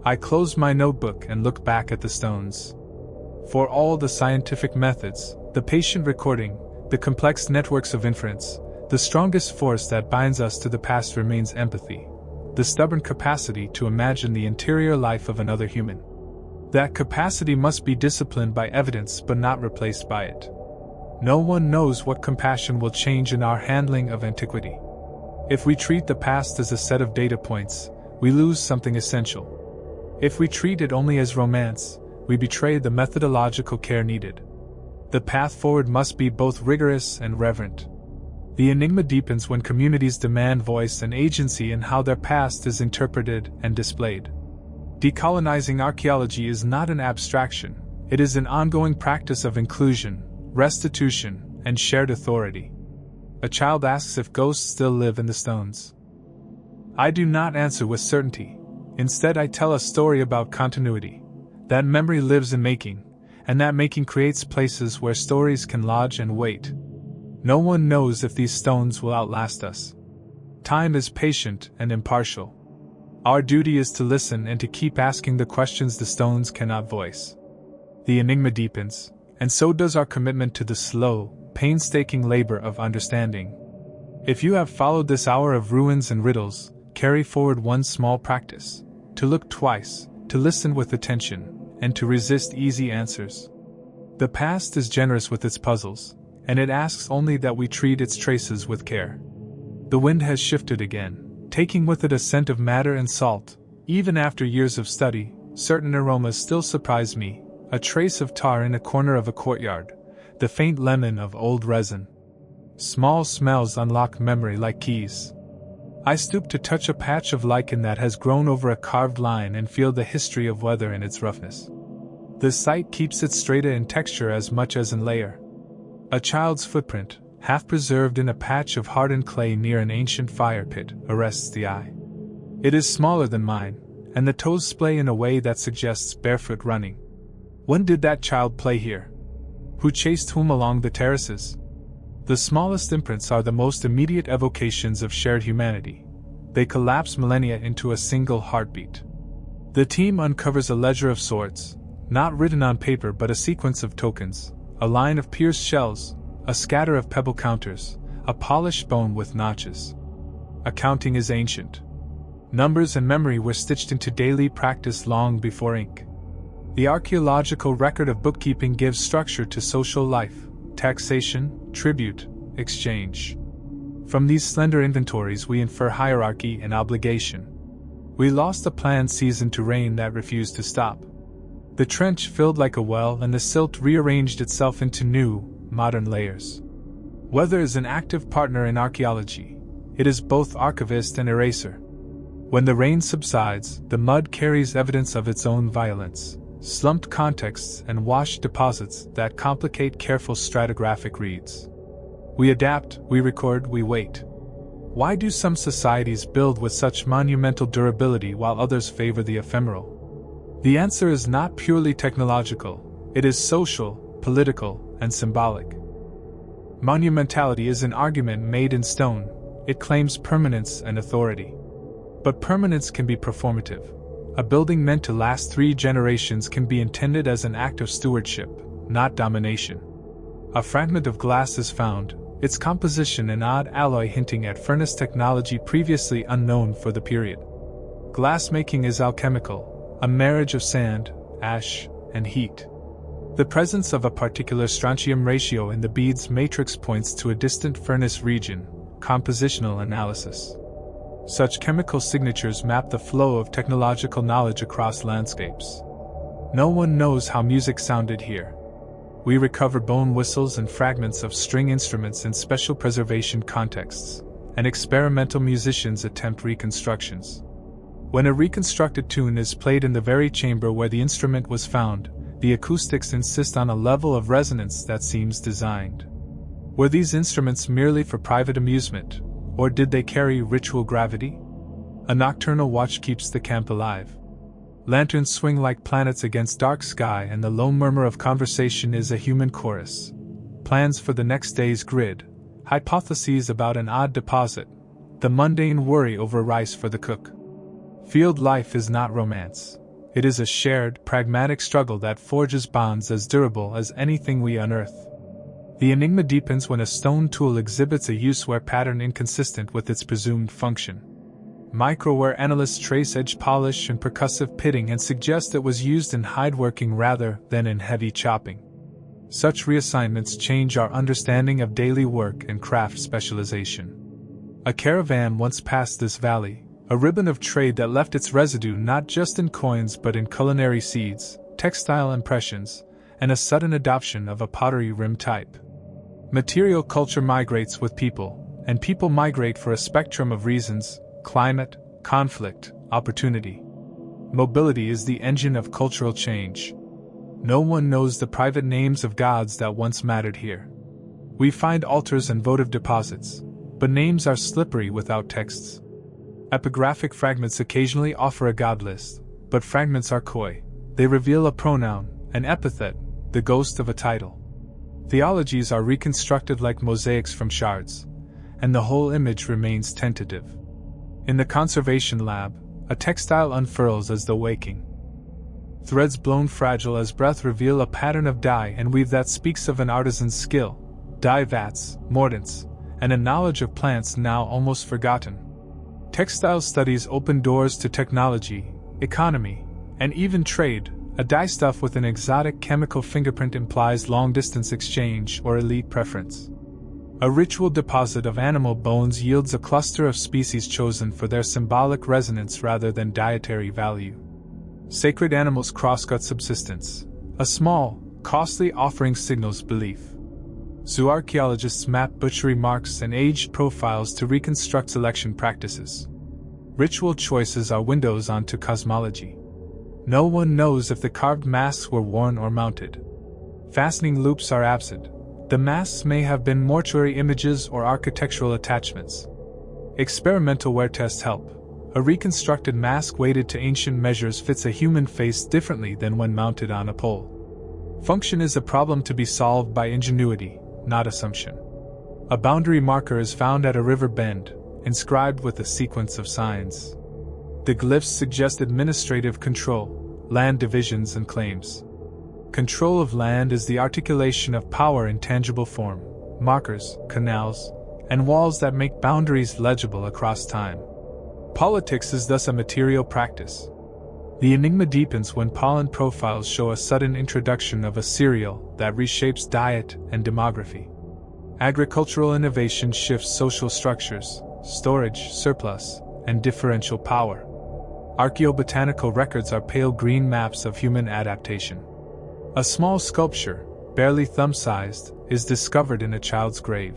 [SPEAKER 1] I close my notebook and look back at the stones. For all the scientific methods, the patient recording, the complex networks of inference, the strongest force that binds us to the past remains empathy, the stubborn capacity to imagine the interior life of another human. That capacity must be disciplined by evidence but not replaced by it. No one knows what compassion will change in our handling of antiquity. If we treat the past as a set of data points, we lose something essential. If we treat it only as romance, we betray the methodological care needed. The path forward must be both rigorous and reverent. The enigma deepens when communities demand voice and agency in how their past is interpreted and displayed. Decolonizing archaeology is not an abstraction, it is an ongoing practice of inclusion, restitution, and shared authority. A child asks if ghosts still live in the stones. I do not answer with certainty. Instead, I tell a story about continuity. That memory lives in making, and that making creates places where stories can lodge and wait. No one knows if these stones will outlast us. Time is patient and impartial. Our duty is to listen and to keep asking the questions the stones cannot voice. The enigma deepens, and so does our commitment to the slow, painstaking labor of understanding. If you have followed this hour of ruins and riddles, carry forward one small practice: to look twice, to listen with attention, and to resist easy answers. The past is generous with its puzzles, and it asks only that we treat its traces with care. The wind has shifted again, taking with it a scent of madder and salt. Even after years of study, certain aromas still surprise me: a trace of tar in a corner of a courtyard, the faint lemon of old resin. Small smells unlock memory like keys. I stoop to touch a patch of lichen that has grown over a carved line and feel the history of weather in its roughness. The sight keeps it strata in texture as much as in layer. A child's footprint, half preserved in a patch of hardened clay near an ancient fire pit, arrests the eye. It is smaller than mine, and the toes splay in a way that suggests barefoot running. When did that child play here? Who chased whom along the terraces? The smallest imprints are the most immediate evocations of shared humanity. They collapse millennia into a single heartbeat. The team uncovers a ledger of sorts, not written on paper but a sequence of tokens, a line of pierced shells, a scatter of pebble counters, a polished bone with notches. Accounting is ancient. Numbers and memory were stitched into daily practice long before ink. The archaeological record of bookkeeping gives structure to social life: taxation, tribute, exchange. From these slender inventories we infer hierarchy and obligation. We lost a planned season to rain that refused to stop. The trench filled like a well and the silt rearranged itself into new, modern layers. Weather is an active partner in archaeology. It is both archivist and eraser. When the rain subsides, the mud carries evidence of its own violence: slumped contexts and washed deposits that complicate careful stratigraphic reads. We adapt, we record, we wait. Why do some societies build with such monumental durability while others favor the ephemeral? The answer is not purely technological, it is social, political, and symbolic. Monumentality is an argument made in stone. It claims permanence and authority. But permanence can be performative. A building meant to last 3 generations can be intended as an act of stewardship, not domination. A fragment of glass is found, its composition an odd alloy hinting at furnace technology previously unknown for the period. Glassmaking is alchemical, a marriage of sand, ash, and heat. The presence of a particular strontium ratio in the bead's matrix points to a distant furnace region, compositional analysis. Such chemical signatures map the flow of technological knowledge across landscapes. No one knows how music sounded here. We recover bone whistles and fragments of string instruments in special preservation contexts, and experimental musicians attempt reconstructions. When a reconstructed tune is played in the very chamber where the instrument was found, the acoustics insist on a level of resonance that seems designed. Were these instruments merely for private amusement, or did they carry ritual gravity? A nocturnal watch keeps the camp alive. Lanterns swing like planets against dark sky, and the low murmur of conversation is a human chorus. Plans for the next day's grid, hypotheses about an odd deposit, the mundane worry over rice for the cook. Field life is not romance. It is a shared, pragmatic struggle that forges bonds as durable as anything we unearth. The enigma deepens when a stone tool exhibits a use-where pattern inconsistent with its presumed function. Microware analysts trace edge polish and percussive pitting and suggest it was used in hideworking rather than in heavy chopping. Such reassignments change our understanding of daily work and craft specialization. A caravan once passed this valley, a ribbon of trade that left its residue not just in coins but in culinary seeds, textile impressions, and a sudden adoption of a pottery rim type. Material culture migrates with people, and people migrate for a spectrum of reasons: climate, conflict, opportunity. Mobility is the engine of cultural change. No one knows the private names of gods that once mattered here. We find altars and votive deposits, but names are slippery without texts. Epigraphic fragments occasionally offer a god list, but fragments are coy. They reveal a pronoun, an epithet, the ghost of a title. Theologies are reconstructed like mosaics from shards, and the whole image remains tentative. In the conservation lab, a textile unfurls as though waking. Threads blown fragile as breath reveal a pattern of dye and weave that speaks of an artisan's skill. dye vats, mordants, and a knowledge of plants now almost forgotten. Textile studies open doors to technology, economy, and even trade. A dyestuff with an exotic chemical fingerprint implies long-distance exchange or elite preference. A ritual deposit of animal bones yields a cluster of species chosen for their symbolic resonance rather than dietary value. Sacred animals crosscut subsistence. A small, costly offering signals belief. Zooarchaeologists map butchery marks and aged profiles to reconstruct selection practices. Ritual choices are windows onto cosmology. No one knows if the carved masks were worn or mounted. Fastening loops are absent. The masks may have been mortuary images or architectural attachments. Experimental wear tests help. A reconstructed mask weighted to ancient measures fits a human face differently than when mounted on a pole. Function is a problem to be solved by ingenuity, not assumption. A boundary marker is found at a river bend, inscribed with a sequence of signs. The glyphs suggest administrative control, land divisions and claims. Control of land is the articulation of power in tangible form, markers, canals, and walls that make boundaries legible across time. Politics is thus a material practice. The enigma deepens when pollen profiles show a sudden introduction of a cereal that reshapes diet and demography. Agricultural innovation shifts social structures, storage, surplus, and differential power. Archaeobotanical records are pale green maps of human adaptation. A small sculpture, barely thumb-sized, is discovered in a child's grave.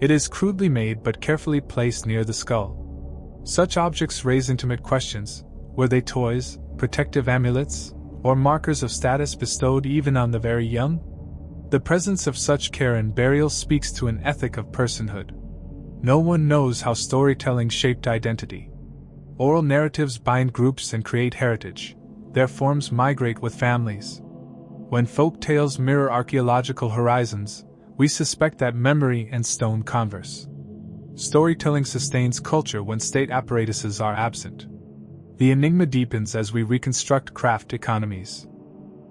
[SPEAKER 1] It is crudely made but carefully placed near the skull. Such objects raise intimate questions. Were they toys, protective amulets, or markers of status bestowed even on the very young? The presence of such care and burial speaks to an ethic of personhood. No one knows how storytelling shaped identity. Oral narratives bind groups and create heritage. Their forms migrate with families. When folk tales mirror archaeological horizons, we suspect that memory and stone converse. Storytelling sustains culture when state apparatuses are absent. The enigma deepens as we reconstruct craft economies.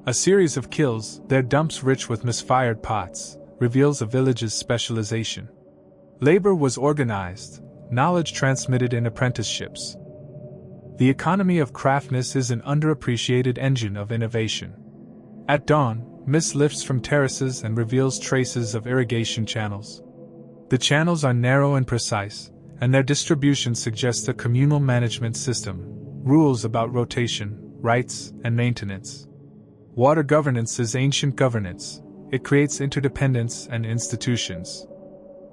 [SPEAKER 1] A series of kills, their dumps rich with misfired pots, reveals a village's specialization. Labor was organized, knowledge transmitted in apprenticeships. The economy of craftness is an underappreciated engine of innovation. At dawn, mist lifts from terraces and reveals traces of irrigation channels. The channels are narrow and precise, and their distribution suggests a communal management system, rules about rotation, rights, and maintenance. Water governance is ancient governance. It creates interdependence and institutions.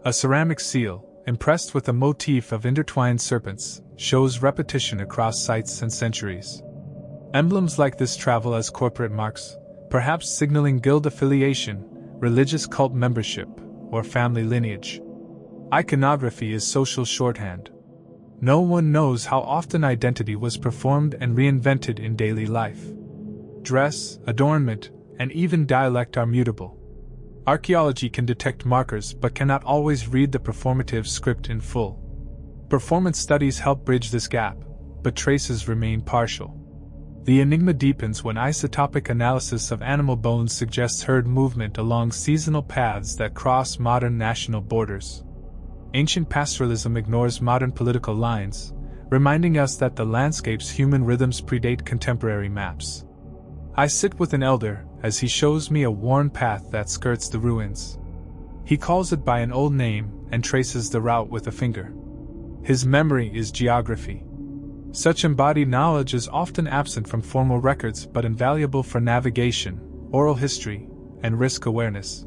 [SPEAKER 1] A ceramic seal, impressed with a motif of intertwined serpents, shows repetition across sites and centuries. Emblems like this travel as corporate marks, perhaps signaling guild affiliation, religious cult membership, or family lineage. Iconography is social shorthand. No one knows how often identity was performed and reinvented in daily life. Dress, adornment, and even dialect are mutable. Archaeology can detect markers but cannot always read the performative script in full. Performance studies help bridge this gap, but traces remain partial. The enigma deepens when isotopic analysis of animal bones suggests herd movement along seasonal paths that cross modern national borders. Ancient pastoralism ignores modern political lines, reminding us that the landscape's human rhythms predate contemporary maps. I sit with an elder as he shows me a worn path that skirts the ruins. He calls it by an old name and traces the route with a finger. His memory is geography. Such embodied knowledge is often absent from formal records but invaluable for navigation, oral history, and risk awareness.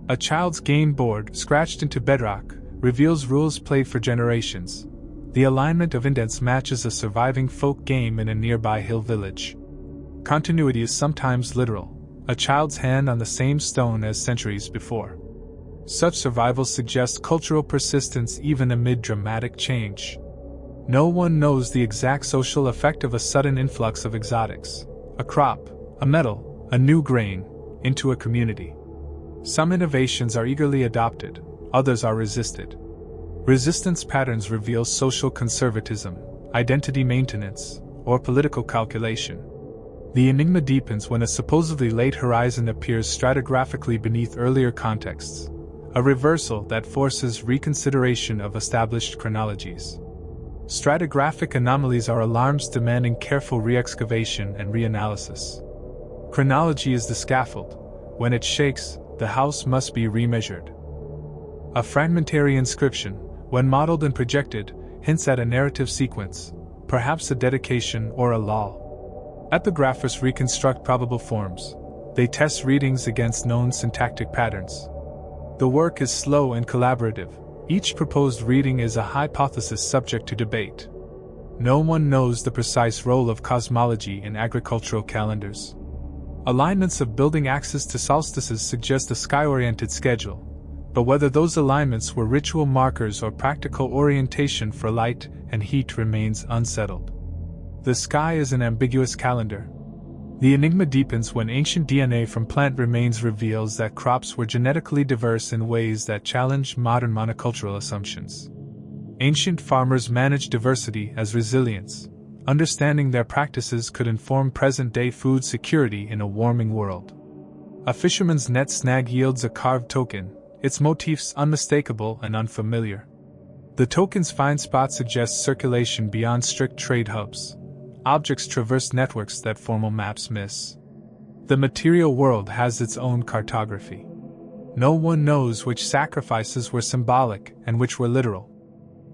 [SPEAKER 1] A child's game board, scratched into bedrock, reveals rules played for generations. The alignment of indents matches a surviving folk game in a nearby hill village. Continuity is sometimes literal, a child's hand on the same stone as centuries before. Such survival suggests cultural persistence even amid dramatic change. No one knows the exact social effect of a sudden influx of exotics, a crop, a metal, a new grain, into a community. Some innovations are eagerly adopted, others are resisted. Resistance patterns reveal social conservatism, identity maintenance, or political calculation. The enigma deepens when a supposedly late horizon appears stratigraphically beneath earlier contexts, a reversal that forces reconsideration of established chronologies. Stratigraphic anomalies are alarms demanding careful re-excavation and reanalysis. Chronology is the scaffold. When it shakes, the house must be remeasured. A fragmentary inscription, when modeled and projected, hints at a narrative sequence, perhaps a dedication or a law. Epigraphers reconstruct probable forms. They test readings against known syntactic patterns. The work is slow and collaborative. Each proposed reading is a hypothesis subject to debate. No one knows the precise role of cosmology in agricultural calendars. Alignments of building axes to solstices suggest a sky-oriented schedule, but whether those alignments were ritual markers or practical orientation for light and heat remains unsettled. The sky is an ambiguous calendar. The enigma deepens when ancient DNA from plant remains reveals that crops were genetically diverse in ways that challenge modern monocultural assumptions. Ancient farmers managed diversity as resilience. Understanding their practices could inform present-day food security in a warming world. A fisherman's net snag yields a carved token, its motifs unmistakable and unfamiliar. The token's find spot suggests circulation beyond strict trade hubs. Objects traverse networks that formal maps miss. The material world has its own cartography. No one knows which sacrifices were symbolic and which were literal.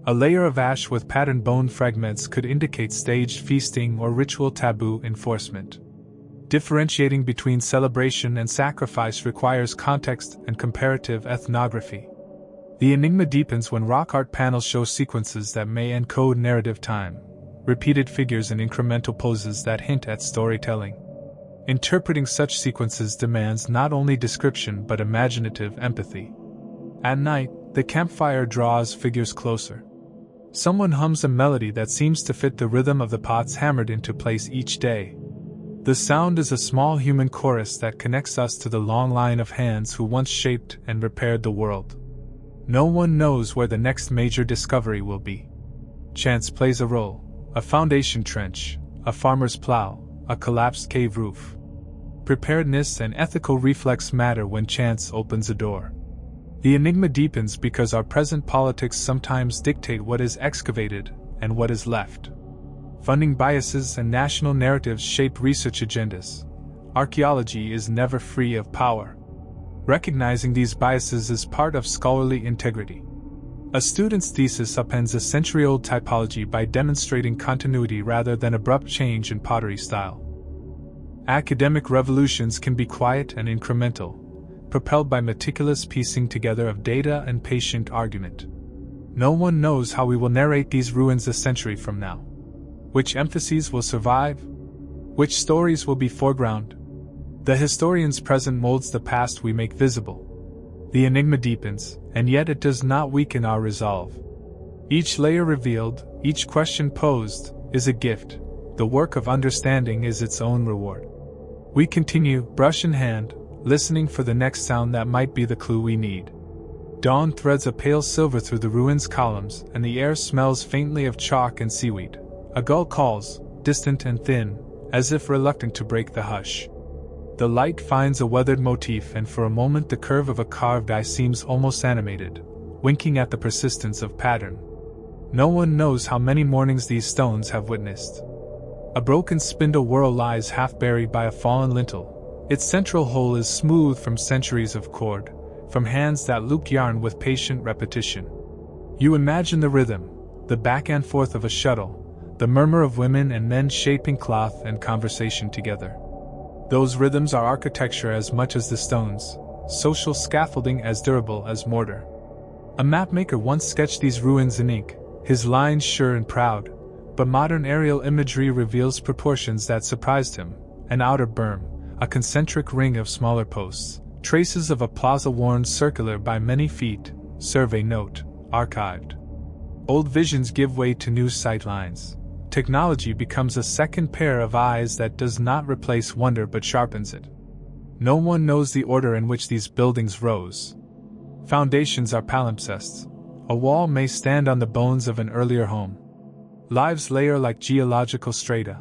[SPEAKER 1] A layer of ash with patterned bone fragments could indicate staged feasting or ritual taboo enforcement. Differentiating between celebration and sacrifice requires context and comparative ethnography. The enigma deepens when rock art panels show sequences that may encode narrative time, repeated figures and incremental poses that hint at storytelling. Interpreting such sequences demands not only description but imaginative empathy. At night, the campfire draws figures closer. Someone hums a melody that seems to fit the rhythm of the pots hammered into place each day. The sound is a small human chorus that connects us to the long line of hands who once shaped and repaired the world. No one knows where the next major discovery will be. Chance plays a role. A foundation trench, a farmer's plow, a collapsed cave roof. Preparedness and ethical reflex matter when chance opens a door. The enigma deepens because our present politics sometimes dictate what is excavated and what is left. Funding biases and national narratives shape research agendas. Archaeology is never free of power. Recognizing these biases is part of scholarly integrity. A student's thesis upends a century-old typology by demonstrating continuity rather than abrupt change in pottery style. Academic revolutions can be quiet and incremental, propelled by meticulous piecing together of data and patient argument. No one knows how we will narrate these ruins a century from now. Which emphases will survive? Which stories will be foreground? The historian's present molds the past we make visible. The enigma deepens, and yet it does not weaken our resolve. Each layer revealed, each question posed, is a gift. The work of understanding is its own reward. We continue, brush in hand, listening for the next sound that might be the clue we need. Dawn threads a pale silver through the ruins' columns, and the air smells faintly of chalk and seaweed. A gull calls, distant and thin, as if reluctant to break the hush. The light finds a weathered motif, and for a moment the curve of a carved eye seems almost animated, winking at the persistence of pattern. No one knows how many mornings these stones have witnessed. A broken spindle whorl lies half buried by a fallen lintel. Its central hole is smooth from centuries of cord, from hands that loop yarn with patient repetition. You imagine the rhythm, the back and forth of a shuttle, the murmur of women and men shaping cloth and conversation together. Those rhythms are architecture as much as the stones, social scaffolding as durable as mortar. A mapmaker once sketched these ruins in ink, his lines sure and proud, but modern aerial imagery reveals proportions that surprised him: an outer berm, a concentric ring of smaller posts, traces of a plaza worn circular by many feet, survey note, archived. Old visions give way to new sightlines. Technology becomes a second pair of eyes that does not replace wonder but sharpens it. No one knows the order in which these buildings rose. Foundations are palimpsests. A wall may stand on the bones of an earlier home. Lives layer like geological strata.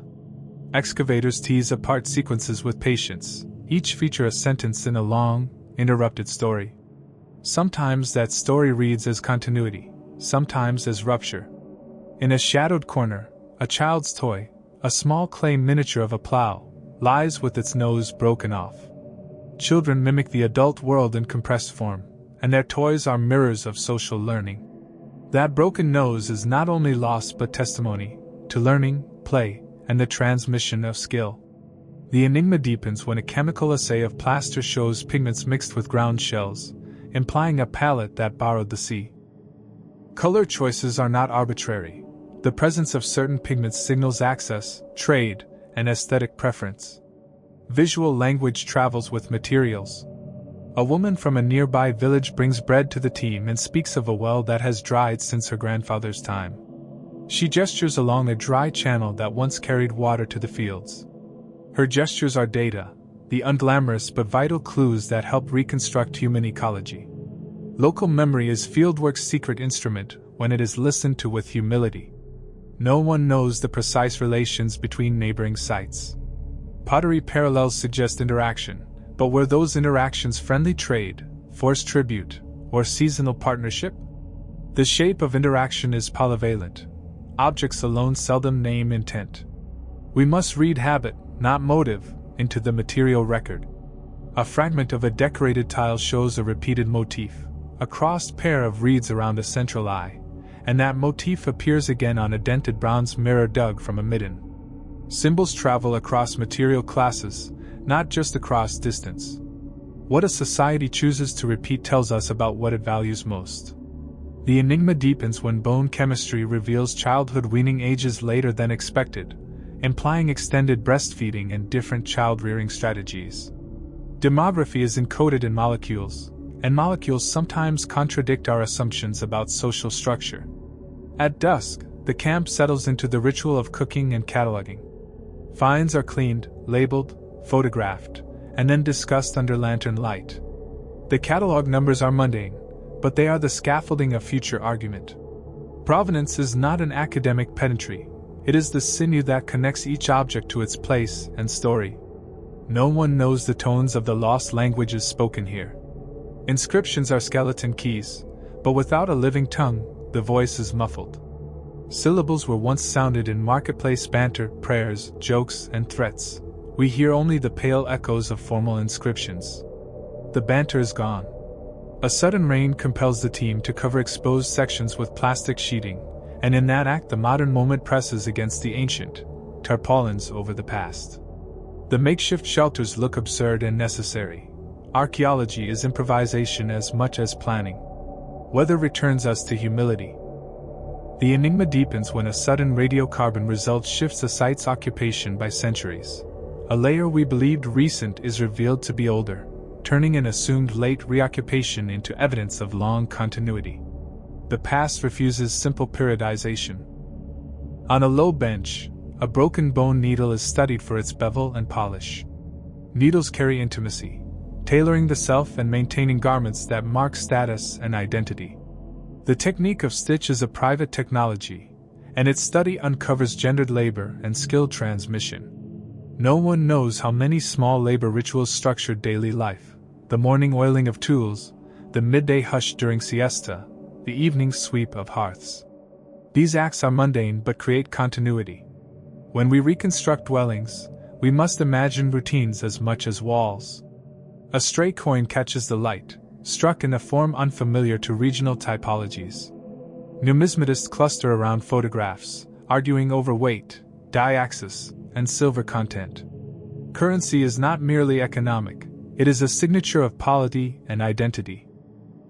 [SPEAKER 1] Excavators tease apart sequences with patience, each feature a sentence in a long, interrupted story. Sometimes that story reads as continuity, sometimes as rupture. In a shadowed corner, a child's toy, a small clay miniature of a plow, lies with its nose broken off. Children mimic the adult world in compressed form, and their toys are mirrors of social learning. That broken nose is not only loss but testimony to learning, play, and the transmission of skill. The enigma deepens when a chemical assay of plaster shows pigments mixed with ground shells, implying a palette that borrowed the sea. Color choices are not arbitrary. The presence of certain pigments signals access, trade, and aesthetic preference. Visual language travels with materials. A woman from a nearby village brings bread to the team and speaks of a well that has dried since her grandfather's time. She gestures along a dry channel that once carried water to the fields. Her gestures are data, the unglamorous but vital clues that help reconstruct human ecology. Local memory is fieldwork's secret instrument when it is listened to with humility. No one knows the precise relations between neighboring sites. Pottery parallels suggest interaction, but were those interactions friendly trade, forced tribute, or seasonal partnership? The shape of interaction is polyvalent. Objects alone seldom name intent. We must read habit, not motive, into the material record. A fragment of a decorated tile shows a repeated motif, a crossed pair of reeds around a central eye, and that motif appears again on a dented bronze mirror dug from a midden. Symbols travel across material classes, not just across distance. What a society chooses to repeat tells us about what it values most. The enigma deepens when bone chemistry reveals childhood weaning ages later than expected, implying extended breastfeeding and different child-rearing strategies. Demography is encoded in molecules, and molecules sometimes contradict our assumptions about social structure. At dusk, the camp settles into the ritual of cooking and cataloging. Finds are cleaned, labeled, photographed, and then discussed under lantern light. The catalog numbers are mundane, but they are the scaffolding of future argument. Provenance is not an academic pedantry, it is the sinew that connects each object to its place and story. No one knows the tones of the lost languages spoken here. Inscriptions are skeleton keys, but without a living tongue, the voice is muffled. Syllables were once sounded in marketplace banter, prayers, jokes, and threats. We hear only the pale echoes of formal inscriptions. The banter is gone. A sudden rain compels the team to cover exposed sections with plastic sheeting, and in that act the modern moment presses against the ancient, tarpaulins over the past. The makeshift shelters look absurd and necessary. Archaeology is improvisation as much as planning. Weather returns us to humility. The enigma deepens when a sudden radiocarbon result shifts a site's occupation by centuries. A layer we believed recent is revealed to be older, turning an assumed late reoccupation into evidence of long continuity. The past refuses simple periodization. On a low bench, a broken bone needle is studied for its bevel and polish. Needles carry intimacy, tailoring the self and maintaining garments that mark status and identity. The technique of stitch is a private technology, and its study uncovers gendered labor and skill transmission. No one knows how many small labor rituals structure daily life: the morning oiling of tools, the midday hush during siesta, the evening sweep of hearths. These acts are mundane but create continuity. When we reconstruct dwellings, we must imagine routines as much as walls. A stray coin catches the light, struck in a form unfamiliar to regional typologies. Numismatists cluster around photographs, arguing over weight, dye axis, and silver content. Currency is not merely economic, it is a signature of polity and identity.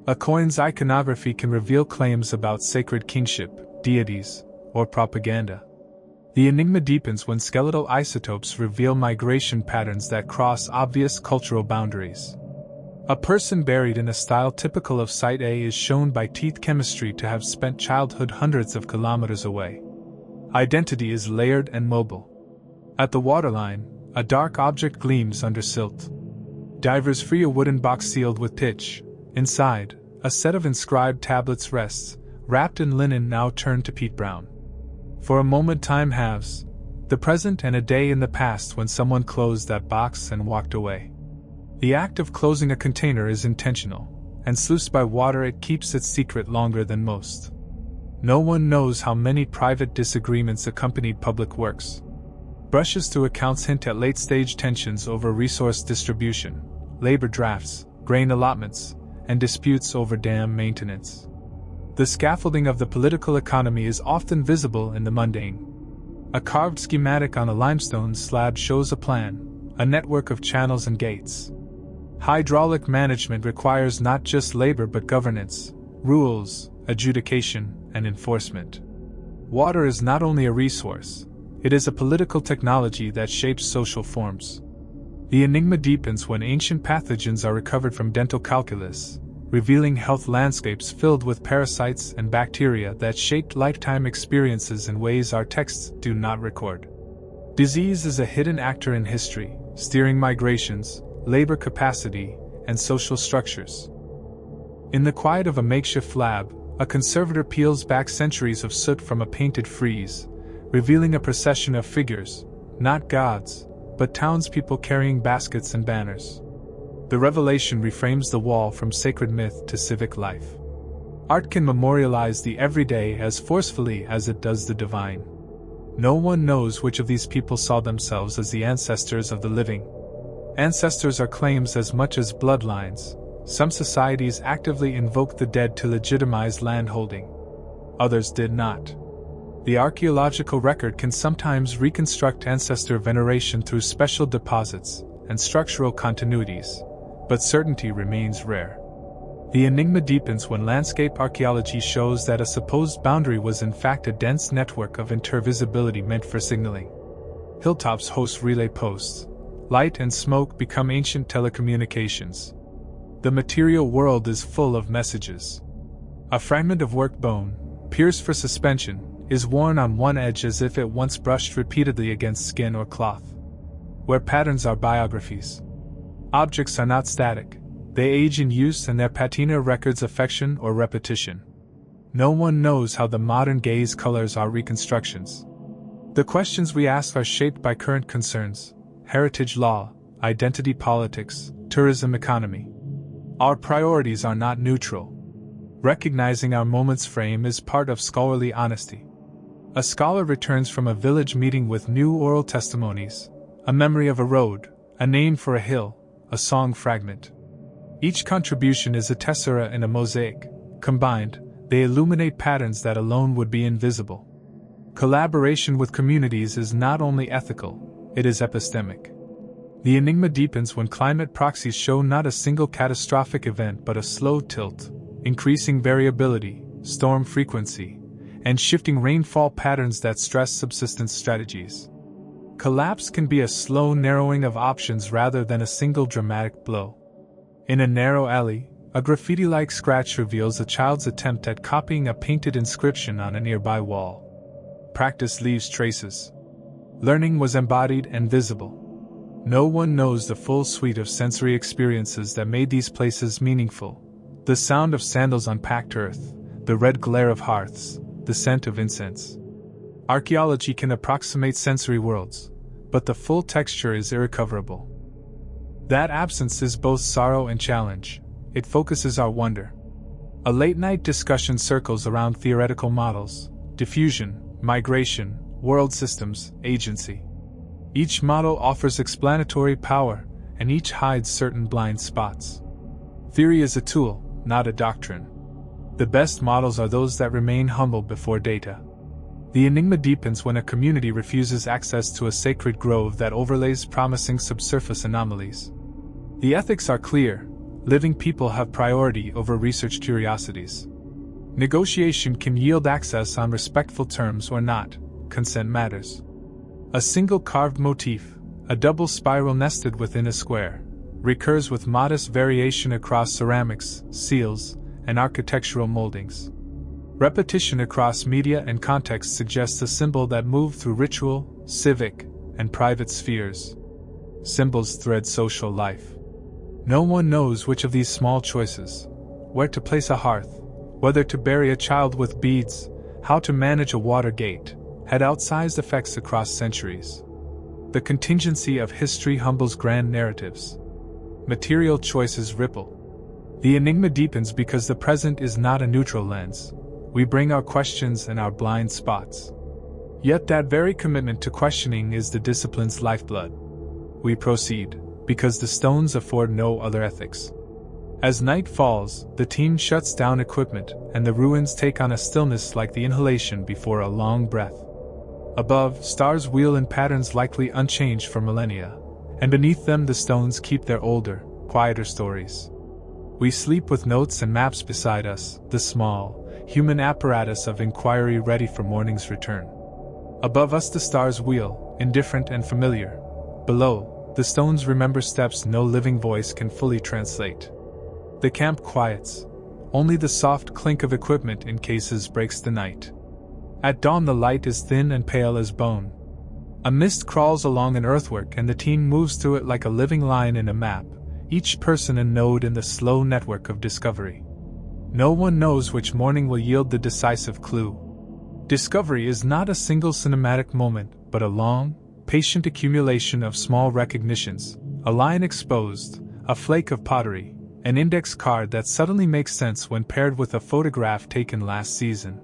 [SPEAKER 1] A coin's iconography can reveal claims about sacred kingship, deities, or propaganda. The enigma deepens when skeletal isotopes reveal migration patterns that cross obvious cultural boundaries. A person buried in a style typical of Site A is shown by teeth chemistry to have spent childhood hundreds of kilometers away. Identity is layered and mobile. At the waterline, a dark object gleams under silt. Divers free a wooden box sealed with pitch. Inside, a set of inscribed tablets rests, wrapped in linen now turned to peat brown. For a moment time halves, the present and a day in the past when someone closed that box and walked away. The act of closing a container is intentional, and sluiced by water it keeps its secret longer than most. No one knows how many private disagreements accompanied public works. Brushes through accounts hint at late-stage tensions over resource distribution, labor drafts, grain allotments, and disputes over dam maintenance. The scaffolding of the political economy is often visible in the mundane. A carved schematic on a limestone slab shows a plan, a network of channels and gates. Hydraulic management requires not just labor but governance, rules, adjudication, and enforcement. Water is not only a resource, it is a political technology that shapes social forms. The enigma deepens when ancient pathogens are recovered from dental calculus, revealing health landscapes filled with parasites and bacteria that shaped lifetime experiences in ways our texts do not record. Disease is a hidden actor in history, steering migrations, labor capacity, and social structures. In the quiet of a makeshift lab, a conservator peels back centuries of soot from a painted frieze, revealing a procession of figures, not gods, but townspeople carrying baskets and banners. The revelation reframes the wall from sacred myth to civic life. Art can memorialize the everyday as forcefully as it does the divine. No one knows which of these people saw themselves as the ancestors of the living. Ancestors are claims as much as bloodlines. Some societies actively invoked the dead to legitimize landholding. Others did not. The archaeological record can sometimes reconstruct ancestor veneration through special deposits and structural continuities, but certainty remains rare. The enigma deepens when landscape archaeology shows that a supposed boundary was in fact a dense network of intervisibility meant for signaling. Hilltops host relay posts. Light and smoke become ancient telecommunications. The material world is full of messages. A fragment of worked bone, pierced for suspension, is worn on one edge as if it once brushed repeatedly against skin or cloth. Where patterns are biographies. Objects are not static, they age in use and their patina records affection or repetition. No one knows how the modern gaze colors our reconstructions. The questions we ask are shaped by current concerns: heritage law, identity politics, tourism economy. Our priorities are not neutral. Recognizing our moment's frame is part of scholarly honesty. A scholar returns from a village meeting with new oral testimonies, a memory of a road, a name for a hill, a song fragment. Each contribution is a tessera in a mosaic. Combined, they illuminate patterns that alone would be invisible. Collaboration with communities is not only ethical, it is epistemic. The enigma deepens when climate proxies show not a single catastrophic event but a slow tilt, increasing variability, storm frequency, and shifting rainfall patterns that stress subsistence strategies. Collapse can be a slow narrowing of options rather than a single dramatic blow. In a narrow alley, a graffiti-like scratch reveals a child's attempt at copying a painted inscription on a nearby wall. Practice leaves traces. Learning was embodied and visible. No one knows the full suite of sensory experiences that made these places meaningful. The sound of sandals on packed earth, the red glare of hearths, the scent of incense. Archaeology can approximate sensory worlds, but the full texture is irrecoverable. That absence is both sorrow and challenge. It focuses our wonder. A late-night discussion circles around theoretical models: diffusion, migration, world systems, agency. Each model offers explanatory power, and each hides certain blind spots. Theory is a tool, not a doctrine. The best models are those that remain humble before data. The enigma deepens when a community refuses access to a sacred grove that overlays promising subsurface anomalies. The ethics are clear: living people have priority over research curiosities. Negotiation can yield access on respectful terms or not, consent matters. A single carved motif, a double spiral nested within a square, recurs with modest variation across ceramics, seals, and architectural moldings. Repetition across media and context suggests a symbol that moved through ritual, civic, and private spheres. Symbols thread social life. No one knows which of these small choices, where to place a hearth, whether to bury a child with beads, how to manage a water gate, had outsized effects across centuries. The contingency of history humbles grand narratives. Material choices ripple. The enigma deepens because the present is not a neutral lens. We bring our questions and our blind spots. Yet that very commitment to questioning is the discipline's lifeblood. We proceed, because the stones afford no other ethics. As night falls, the team shuts down equipment, and the ruins take on a stillness like the inhalation before a long breath. Above, stars wheel in patterns likely unchanged for millennia, and beneath them the stones keep their older, quieter stories. We sleep with notes and maps beside us, the small, human apparatus of inquiry ready for morning's return. Above us the stars wheel, indifferent and familiar. Below, the stones remember steps no living voice can fully translate. The camp quiets. Only the soft clink of equipment in cases breaks the night. At dawn the light is thin and pale as bone. A mist crawls along an earthwork and the team moves through it like a living line in a map, each person a node in the slow network of discovery. No one knows which morning will yield the decisive clue. Discovery is not a single cinematic moment, but a long, patient accumulation of small recognitions, a line exposed, a flake of pottery, an index card that suddenly makes sense when paired with a photograph taken last season.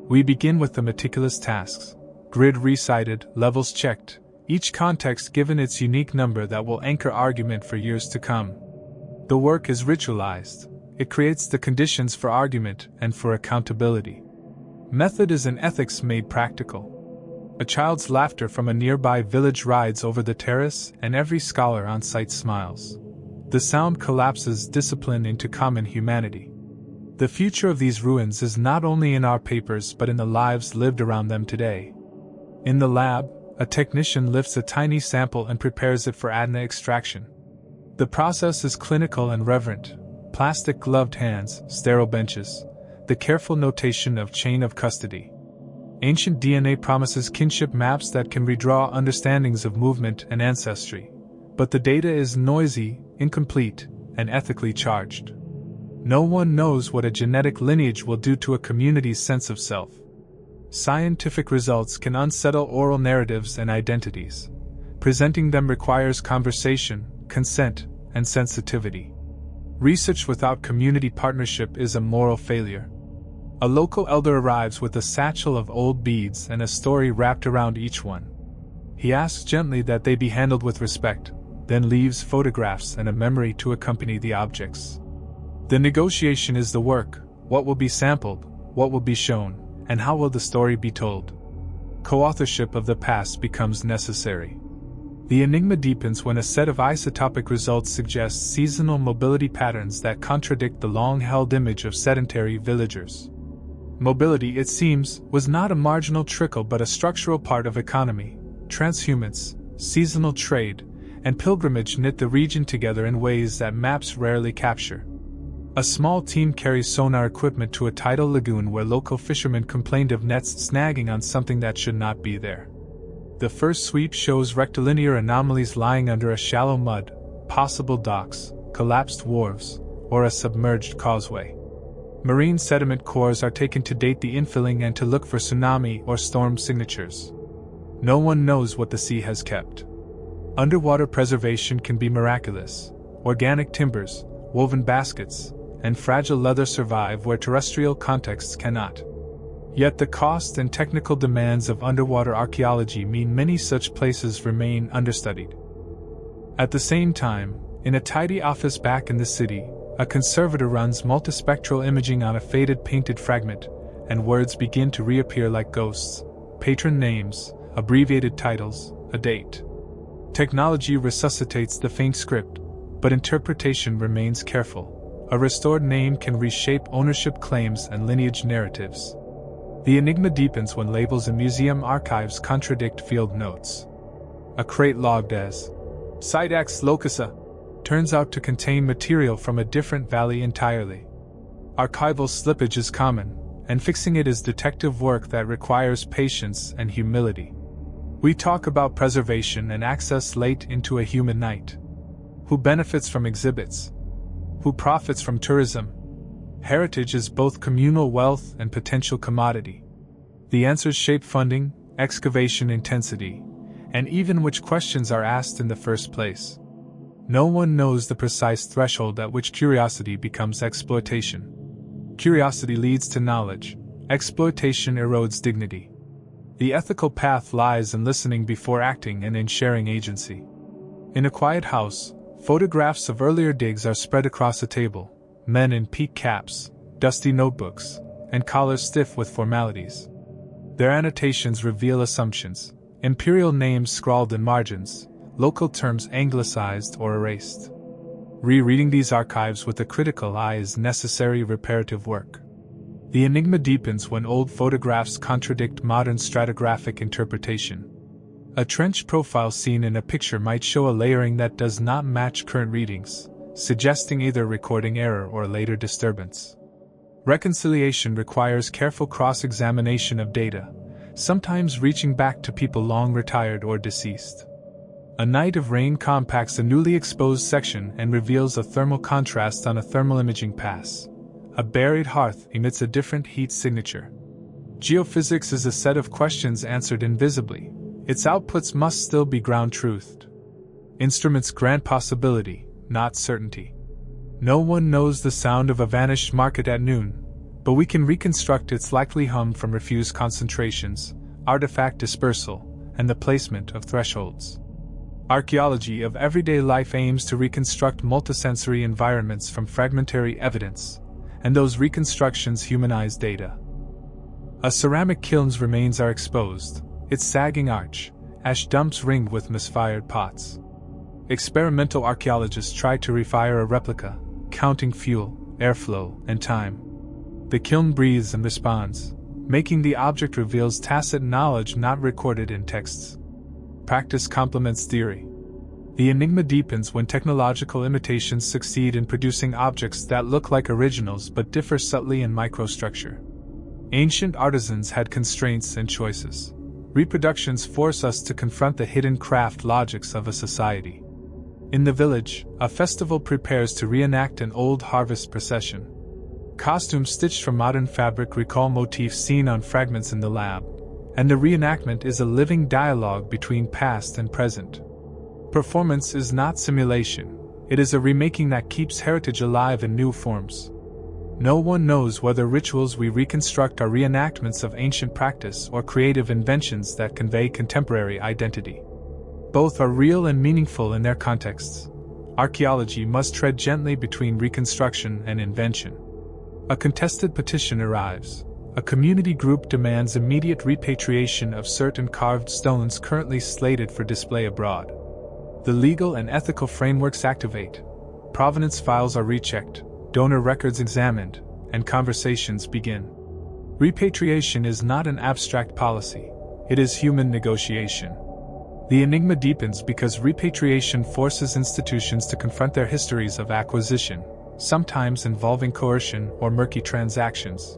[SPEAKER 1] We begin with the meticulous tasks, grid recited, levels checked, each context given its unique number that will anchor argument for years to come. The work is ritualized. It creates the conditions for argument and for accountability. Method is an ethics made practical. A child's laughter from a nearby village rides over the terrace, and every scholar on site smiles. The sound collapses discipline into common humanity. The future of these ruins is not only in our papers but in the lives lived around them today. In the lab, a technician lifts a tiny sample and prepares it for aDNA extraction. The process is clinical and reverent. Plastic gloved hands, sterile benches, the careful notation of chain of custody. Ancient DNA promises kinship maps that can redraw understandings of movement and ancestry, but the data is noisy, incomplete, and ethically charged. No one knows what a genetic lineage will do to a community's sense of self. Scientific results can unsettle oral narratives and identities. Presenting them requires conversation, consent, and sensitivity. Research without community partnership is a moral failure. A local elder arrives with a satchel of old beads and a story wrapped around each one. He asks gently that they be handled with respect, then leaves photographs and a memory to accompany the objects. The negotiation is the work: what will be sampled, what will be shown, and how will the story be told? Co-authorship of the past becomes necessary. The enigma deepens when a set of isotopic results suggests seasonal mobility patterns that contradict the long-held image of sedentary villagers. Mobility, it seems, was not a marginal trickle but a structural part of economy. Transhumance, seasonal trade, and pilgrimage knit the region together in ways that maps rarely capture. A small team carries sonar equipment to a tidal lagoon where local fishermen complained of nets snagging on something that should not be there. The first sweep shows rectilinear anomalies lying under a shallow mud, possible docks, collapsed wharves, or a submerged causeway. Marine sediment cores are taken to date the infilling and to look for tsunami or storm signatures. No one knows what the sea has kept. Underwater preservation can be miraculous. Organic timbers, woven baskets, and fragile leather survive where terrestrial contexts cannot. Yet the cost and technical demands of underwater archaeology mean many such places remain understudied. At the same time, in a tidy office back in the city, a conservator runs multispectral imaging on a faded painted fragment, and words begin to reappear like ghosts: patron names, abbreviated titles, a date. Technology resuscitates the faint script, but interpretation remains careful. A restored name can reshape ownership claims and lineage narratives. The enigma deepens when labels in museum archives contradict field notes. A crate logged as Site X Locusa turns out to contain material from a different valley entirely. Archival slippage is common, and fixing it is detective work that requires patience and humility. We talk about preservation and access late into a human night. Who benefits from exhibits? Who profits from tourism? Heritage is both communal wealth and potential commodity. The answers shape funding, excavation intensity, and even which questions are asked in the first place. No one knows the precise threshold at which curiosity becomes exploitation. Curiosity leads to knowledge, exploitation erodes dignity. The ethical path lies in listening before acting and in sharing agency. In a quiet house, photographs of earlier digs are spread across a table, men in peaked caps, dusty notebooks, and collars stiff with formalities. Their annotations reveal assumptions, imperial names scrawled in margins, local terms anglicized or erased. Rereading these archives with a critical eye is necessary reparative work. The enigma deepens when old photographs contradict modern stratigraphic interpretation. A trench profile seen in a picture might show a layering that does not match current readings, suggesting either recording error or later disturbance. Reconciliation requires careful cross-examination of data, sometimes reaching back to people long retired or deceased. A night of rain compacts a newly exposed section and reveals a thermal contrast on a thermal imaging pass. A buried hearth emits a different heat signature. Geophysics is a set of questions answered invisibly. Its outputs must still be ground-truthed. Instruments grant possibility, not certainty. No one knows the sound of a vanished market at noon, but we can reconstruct its likely hum from refused concentrations, artifact dispersal, and the placement of thresholds. Archaeology of everyday life aims to reconstruct multisensory environments from fragmentary evidence, and those reconstructions humanize data. A ceramic kiln's remains are exposed, its sagging arch, ash dumps ringed with misfired pots. Experimental archaeologists try to refire a replica, counting fuel, airflow, and time. The kiln breathes and responds, making the object reveals tacit knowledge not recorded in texts. Practice complements theory. The enigma deepens when technological imitations succeed in producing objects that look like originals but differ subtly in microstructure. Ancient artisans had constraints and choices. Reproductions force us to confront the hidden craft logics of a society. In the village, a festival prepares to reenact an old harvest procession. Costumes stitched from modern fabric recall motifs seen on fragments in the lab, and the reenactment is a living dialogue between past and present. Performance is not simulation, it is a remaking that keeps heritage alive in new forms. No one knows whether rituals we reconstruct are reenactments of ancient practice or creative inventions that convey contemporary identity. Both are real and meaningful in their contexts. Archaeology must tread gently between reconstruction and invention. A contested petition arrives. A community group demands immediate repatriation of certain carved stones currently slated for display abroad. The legal and ethical frameworks activate. Provenance files are rechecked, donor records examined, and conversations begin. Repatriation is not an abstract policy, it is human negotiation. The enigma deepens because repatriation forces institutions to confront their histories of acquisition, sometimes involving coercion or murky transactions.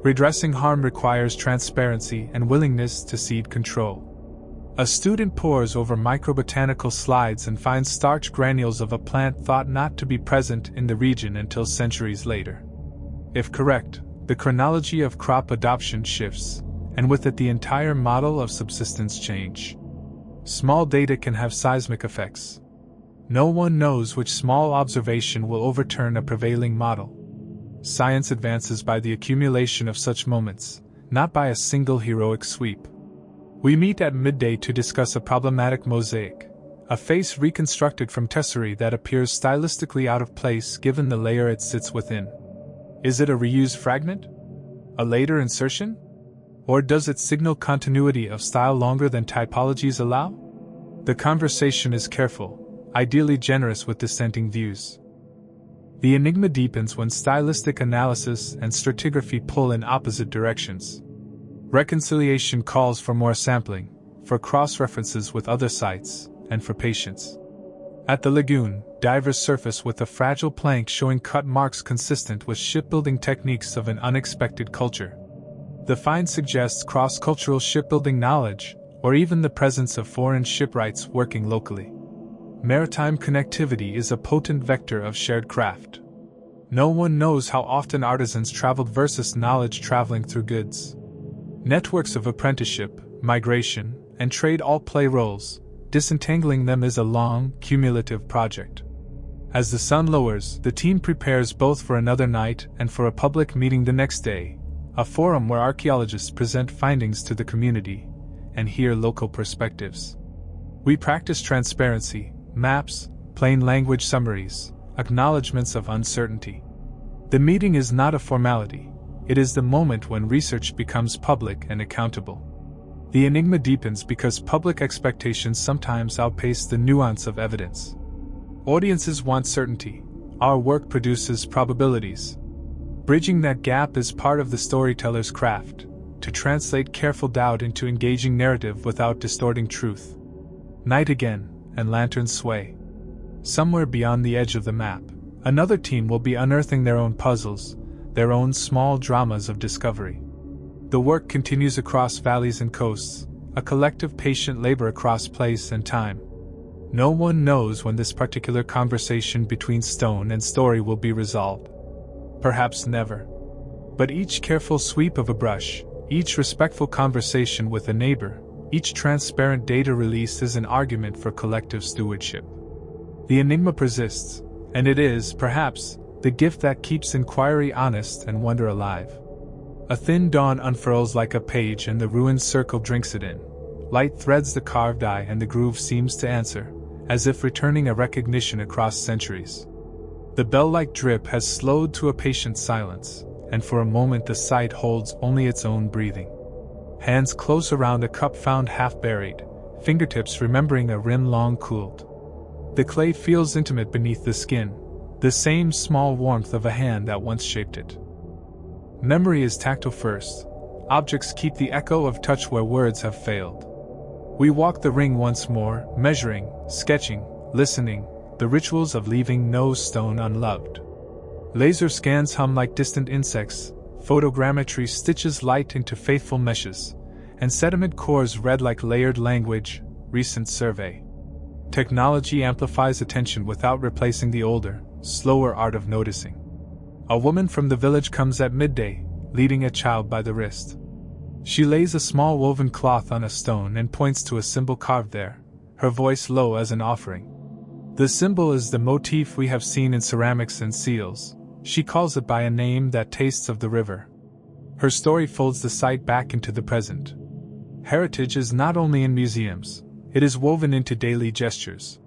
[SPEAKER 1] Redressing harm requires transparency and willingness to cede control. A student pores over microbotanical slides and finds starch granules of a plant thought not to be present in the region until centuries later. If correct, the chronology of crop adoption shifts, and with it the entire model of subsistence change. Small data can have seismic effects. No one knows which small observation will overturn a prevailing model. Science advances by the accumulation of such moments, not by a single heroic sweep. We meet at midday to discuss a problematic mosaic, a face reconstructed from tesserae that appears stylistically out of place given the layer it sits within. Is it a reused fragment? A later insertion? Or does it signal continuity of style longer than typologies allow? The conversation is careful, ideally generous with dissenting views. The enigma deepens when stylistic analysis and stratigraphy pull in opposite directions. Reconciliation calls for more sampling, for cross-references with other sites, and for patience. At the lagoon, divers surface with a fragile plank showing cut marks consistent with shipbuilding techniques of an unexpected culture. The find suggests cross-cultural shipbuilding knowledge, or even the presence of foreign shipwrights working locally. Maritime connectivity is a potent vector of shared craft. No one knows how often artisans traveled versus knowledge traveling through goods. Networks of apprenticeship, migration, and trade all play roles, disentangling them is a long, cumulative project. As the sun lowers, the team prepares both for another night and for a public meeting the next day, a forum where archaeologists present findings to the community and hear local perspectives. We practice transparency, maps, plain language summaries, acknowledgments of uncertainty. The meeting is not a formality, it is the moment when research becomes public and accountable. The enigma deepens because public expectations sometimes outpace the nuance of evidence. Audiences want certainty. Our work produces probabilities. Bridging that gap is part of the storyteller's craft, to translate careful doubt into engaging narrative without distorting truth. Night again, and lanterns sway. Somewhere beyond the edge of the map, another team will be unearthing their own puzzles, their own small dramas of discovery. The work continues across valleys and coasts, a collective patient labor across place and time. No one knows when this particular conversation between stone and story will be resolved. Perhaps never. But each careful sweep of a brush, each respectful conversation with a neighbor, each transparent data release is an argument for collective stewardship. The enigma persists, and it is, perhaps, the gift that keeps inquiry honest and wonder alive. A thin dawn unfurls like a page and the ruined circle drinks it in. Light threads the carved eye and the groove seems to answer, as if returning a recognition across centuries. The bell-like drip has slowed to a patient silence, and for a moment the sight holds only its own breathing. Hands close around a cup found half buried, fingertips remembering a rim long cooled. The clay feels intimate beneath the skin, the same small warmth of a hand that once shaped it. Memory is tactile first. Objects keep the echo of touch where words have failed. We walk the ring once more, measuring, sketching, listening, the rituals of leaving no stone unloved. Laser scans hum like distant insects, photogrammetry stitches light into faithful meshes, and sediment cores read like layered language, recent survey. Technology amplifies attention without replacing the older, slower art of noticing. A woman from the village comes at midday, leading a child by the wrist. She lays a small woven cloth on a stone and points to a symbol carved there, her voice low as an offering. The symbol is the motif we have seen in ceramics and seals. She calls it by a name that tastes of the river. Her story folds the site back into the present. Heritage is not only in museums, it is woven into daily gestures.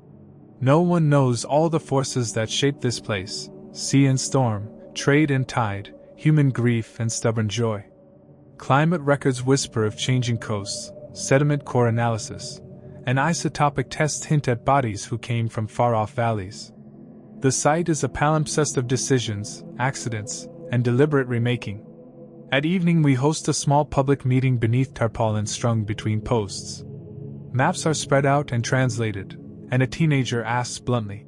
[SPEAKER 1] No one knows all the forces that shape this place: sea and storm, trade and tide, human grief and stubborn joy. Climate records whisper of changing coasts, sediment core analysis, and isotopic tests hint at bodies who came from far-off valleys. The site is a palimpsest of decisions, accidents, and deliberate remaking. At evening we host a small public meeting beneath tarpaulins strung between posts. Maps are spread out and translated, and a teenager asks bluntly,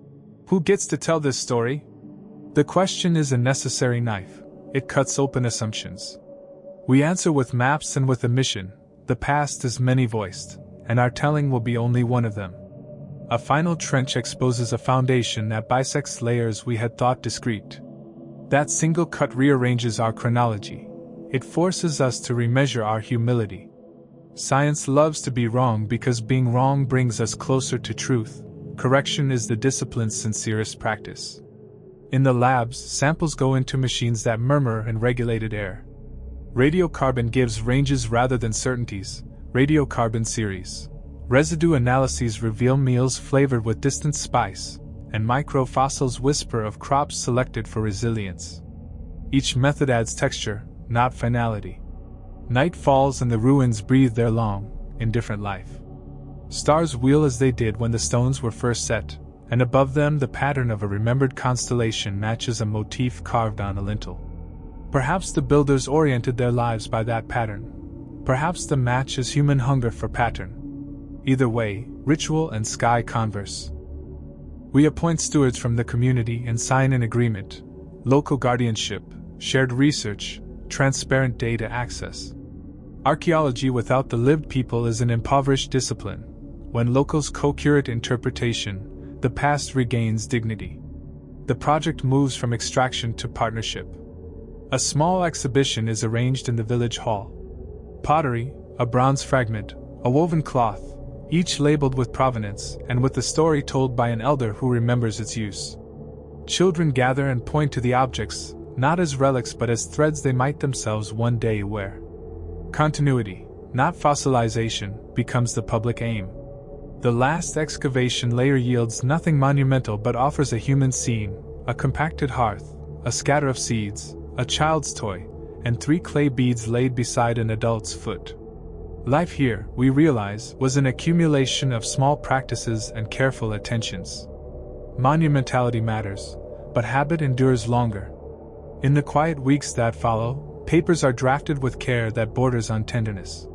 [SPEAKER 1] "Who gets to tell this story?" The question is a necessary knife. It cuts open assumptions. We answer with maps and with a mission. The past is many-voiced, and our telling will be only one of them. A final trench exposes a foundation that bisects layers we had thought discrete. That single cut rearranges our chronology. It forces us to remeasure our humility. Science loves to be wrong because being wrong brings us closer to truth. Correction is the discipline's sincerest practice. In the labs, samples go into machines that murmur in regulated air. Radiocarbon gives ranges rather than certainties. Radiocarbon series. Residue analyses reveal meals flavored with distant spice, and microfossils whisper of crops selected for resilience. Each method adds texture, not finality. Night falls and the ruins breathe their long, indifferent life. Stars wheel as they did when the stones were first set, and above them the pattern of a remembered constellation matches a motif carved on a lintel. Perhaps the builders oriented their lives by that pattern. Perhaps the match is human hunger for pattern. Either way, ritual and sky converse. We appoint stewards from the community and sign an agreement: local guardianship, shared research, transparent data access. Archaeology without the lived people is an impoverished discipline. When locals co-curate interpretation, the past regains dignity. The project moves from extraction to partnership. A small exhibition is arranged in the village hall. Pottery, a bronze fragment, a woven cloth, each labeled with provenance and with the story told by an elder who remembers its use. Children gather and point to the objects, not as relics but as threads they might themselves one day wear. Continuity, not fossilization, becomes the public aim. The last excavation layer yields nothing monumental but offers a human scene, a compacted hearth, a scatter of seeds, a child's toy, and 3 clay beads laid beside an adult's foot. Life here, we realize, was an accumulation of small practices and careful attentions. Monumentality matters, but habit endures longer. In the quiet weeks that follow, papers are drafted with care that borders on tenderness.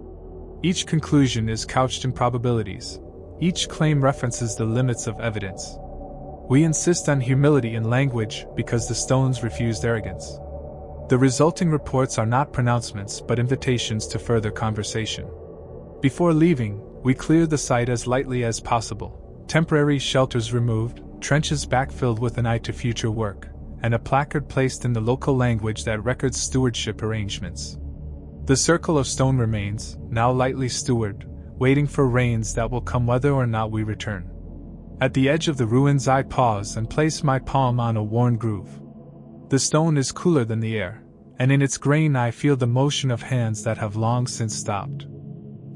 [SPEAKER 1] Each conclusion is couched in probabilities. Each claim references the limits of evidence. We insist on humility in language because the stones refused arrogance. The resulting reports are not pronouncements but invitations to further conversation. Before leaving, we cleared the site as lightly as possible. Temporary shelters removed, trenches backfilled with an eye to future work, and a placard placed in the local language that records stewardship arrangements. The circle of stone remains, now lightly stewarded, waiting for rains that will come whether or not we return. At the edge of the ruins I pause and place my palm on a worn groove. The stone is cooler than the air, and in its grain I feel the motion of hands that have long since stopped.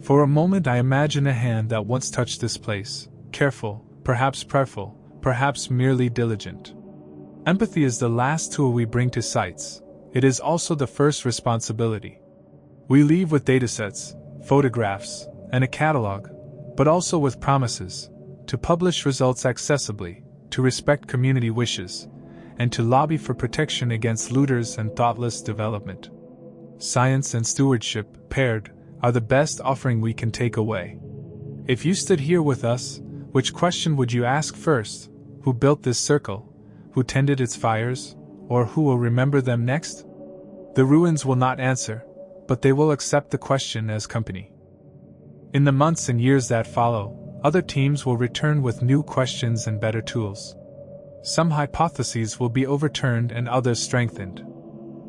[SPEAKER 1] For a moment I imagine a hand that once touched this place, careful, perhaps prayerful, perhaps merely diligent. Empathy is the last tool we bring to sites. It is also the first responsibility. We leave with datasets, photographs, and a catalog, but also with promises to publish results accessibly, to respect community wishes, and to lobby for protection against looters and thoughtless development. Science and stewardship, paired, are the best offering we can take away. If you stood here with us, which question would you ask first? Who built this circle? Who tended its fires? Or who will remember them next? The ruins will not answer, but they will accept the question as company. In the months and years that follow, other teams will return with new questions and better tools. Some hypotheses will be overturned and others strengthened.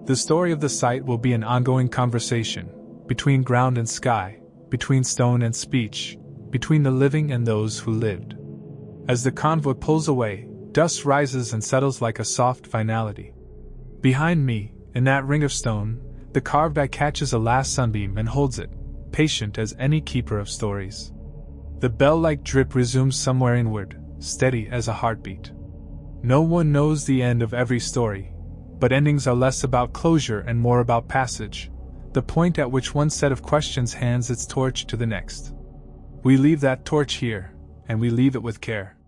[SPEAKER 1] The story of the site will be an ongoing conversation, between ground and sky, between stone and speech, between the living and those who lived. As the convoy pulls away, dust rises and settles like a soft finality. Behind me, in that ring of stone, the carved eye catches a last sunbeam and holds it, patient as any keeper of stories. The bell-like drip resumes somewhere inward, steady as a heartbeat. No one knows the end of every story, but endings are less about closure and more about passage, the point at which one set of questions hands its torch to the next. We leave that torch here, and we leave it with care.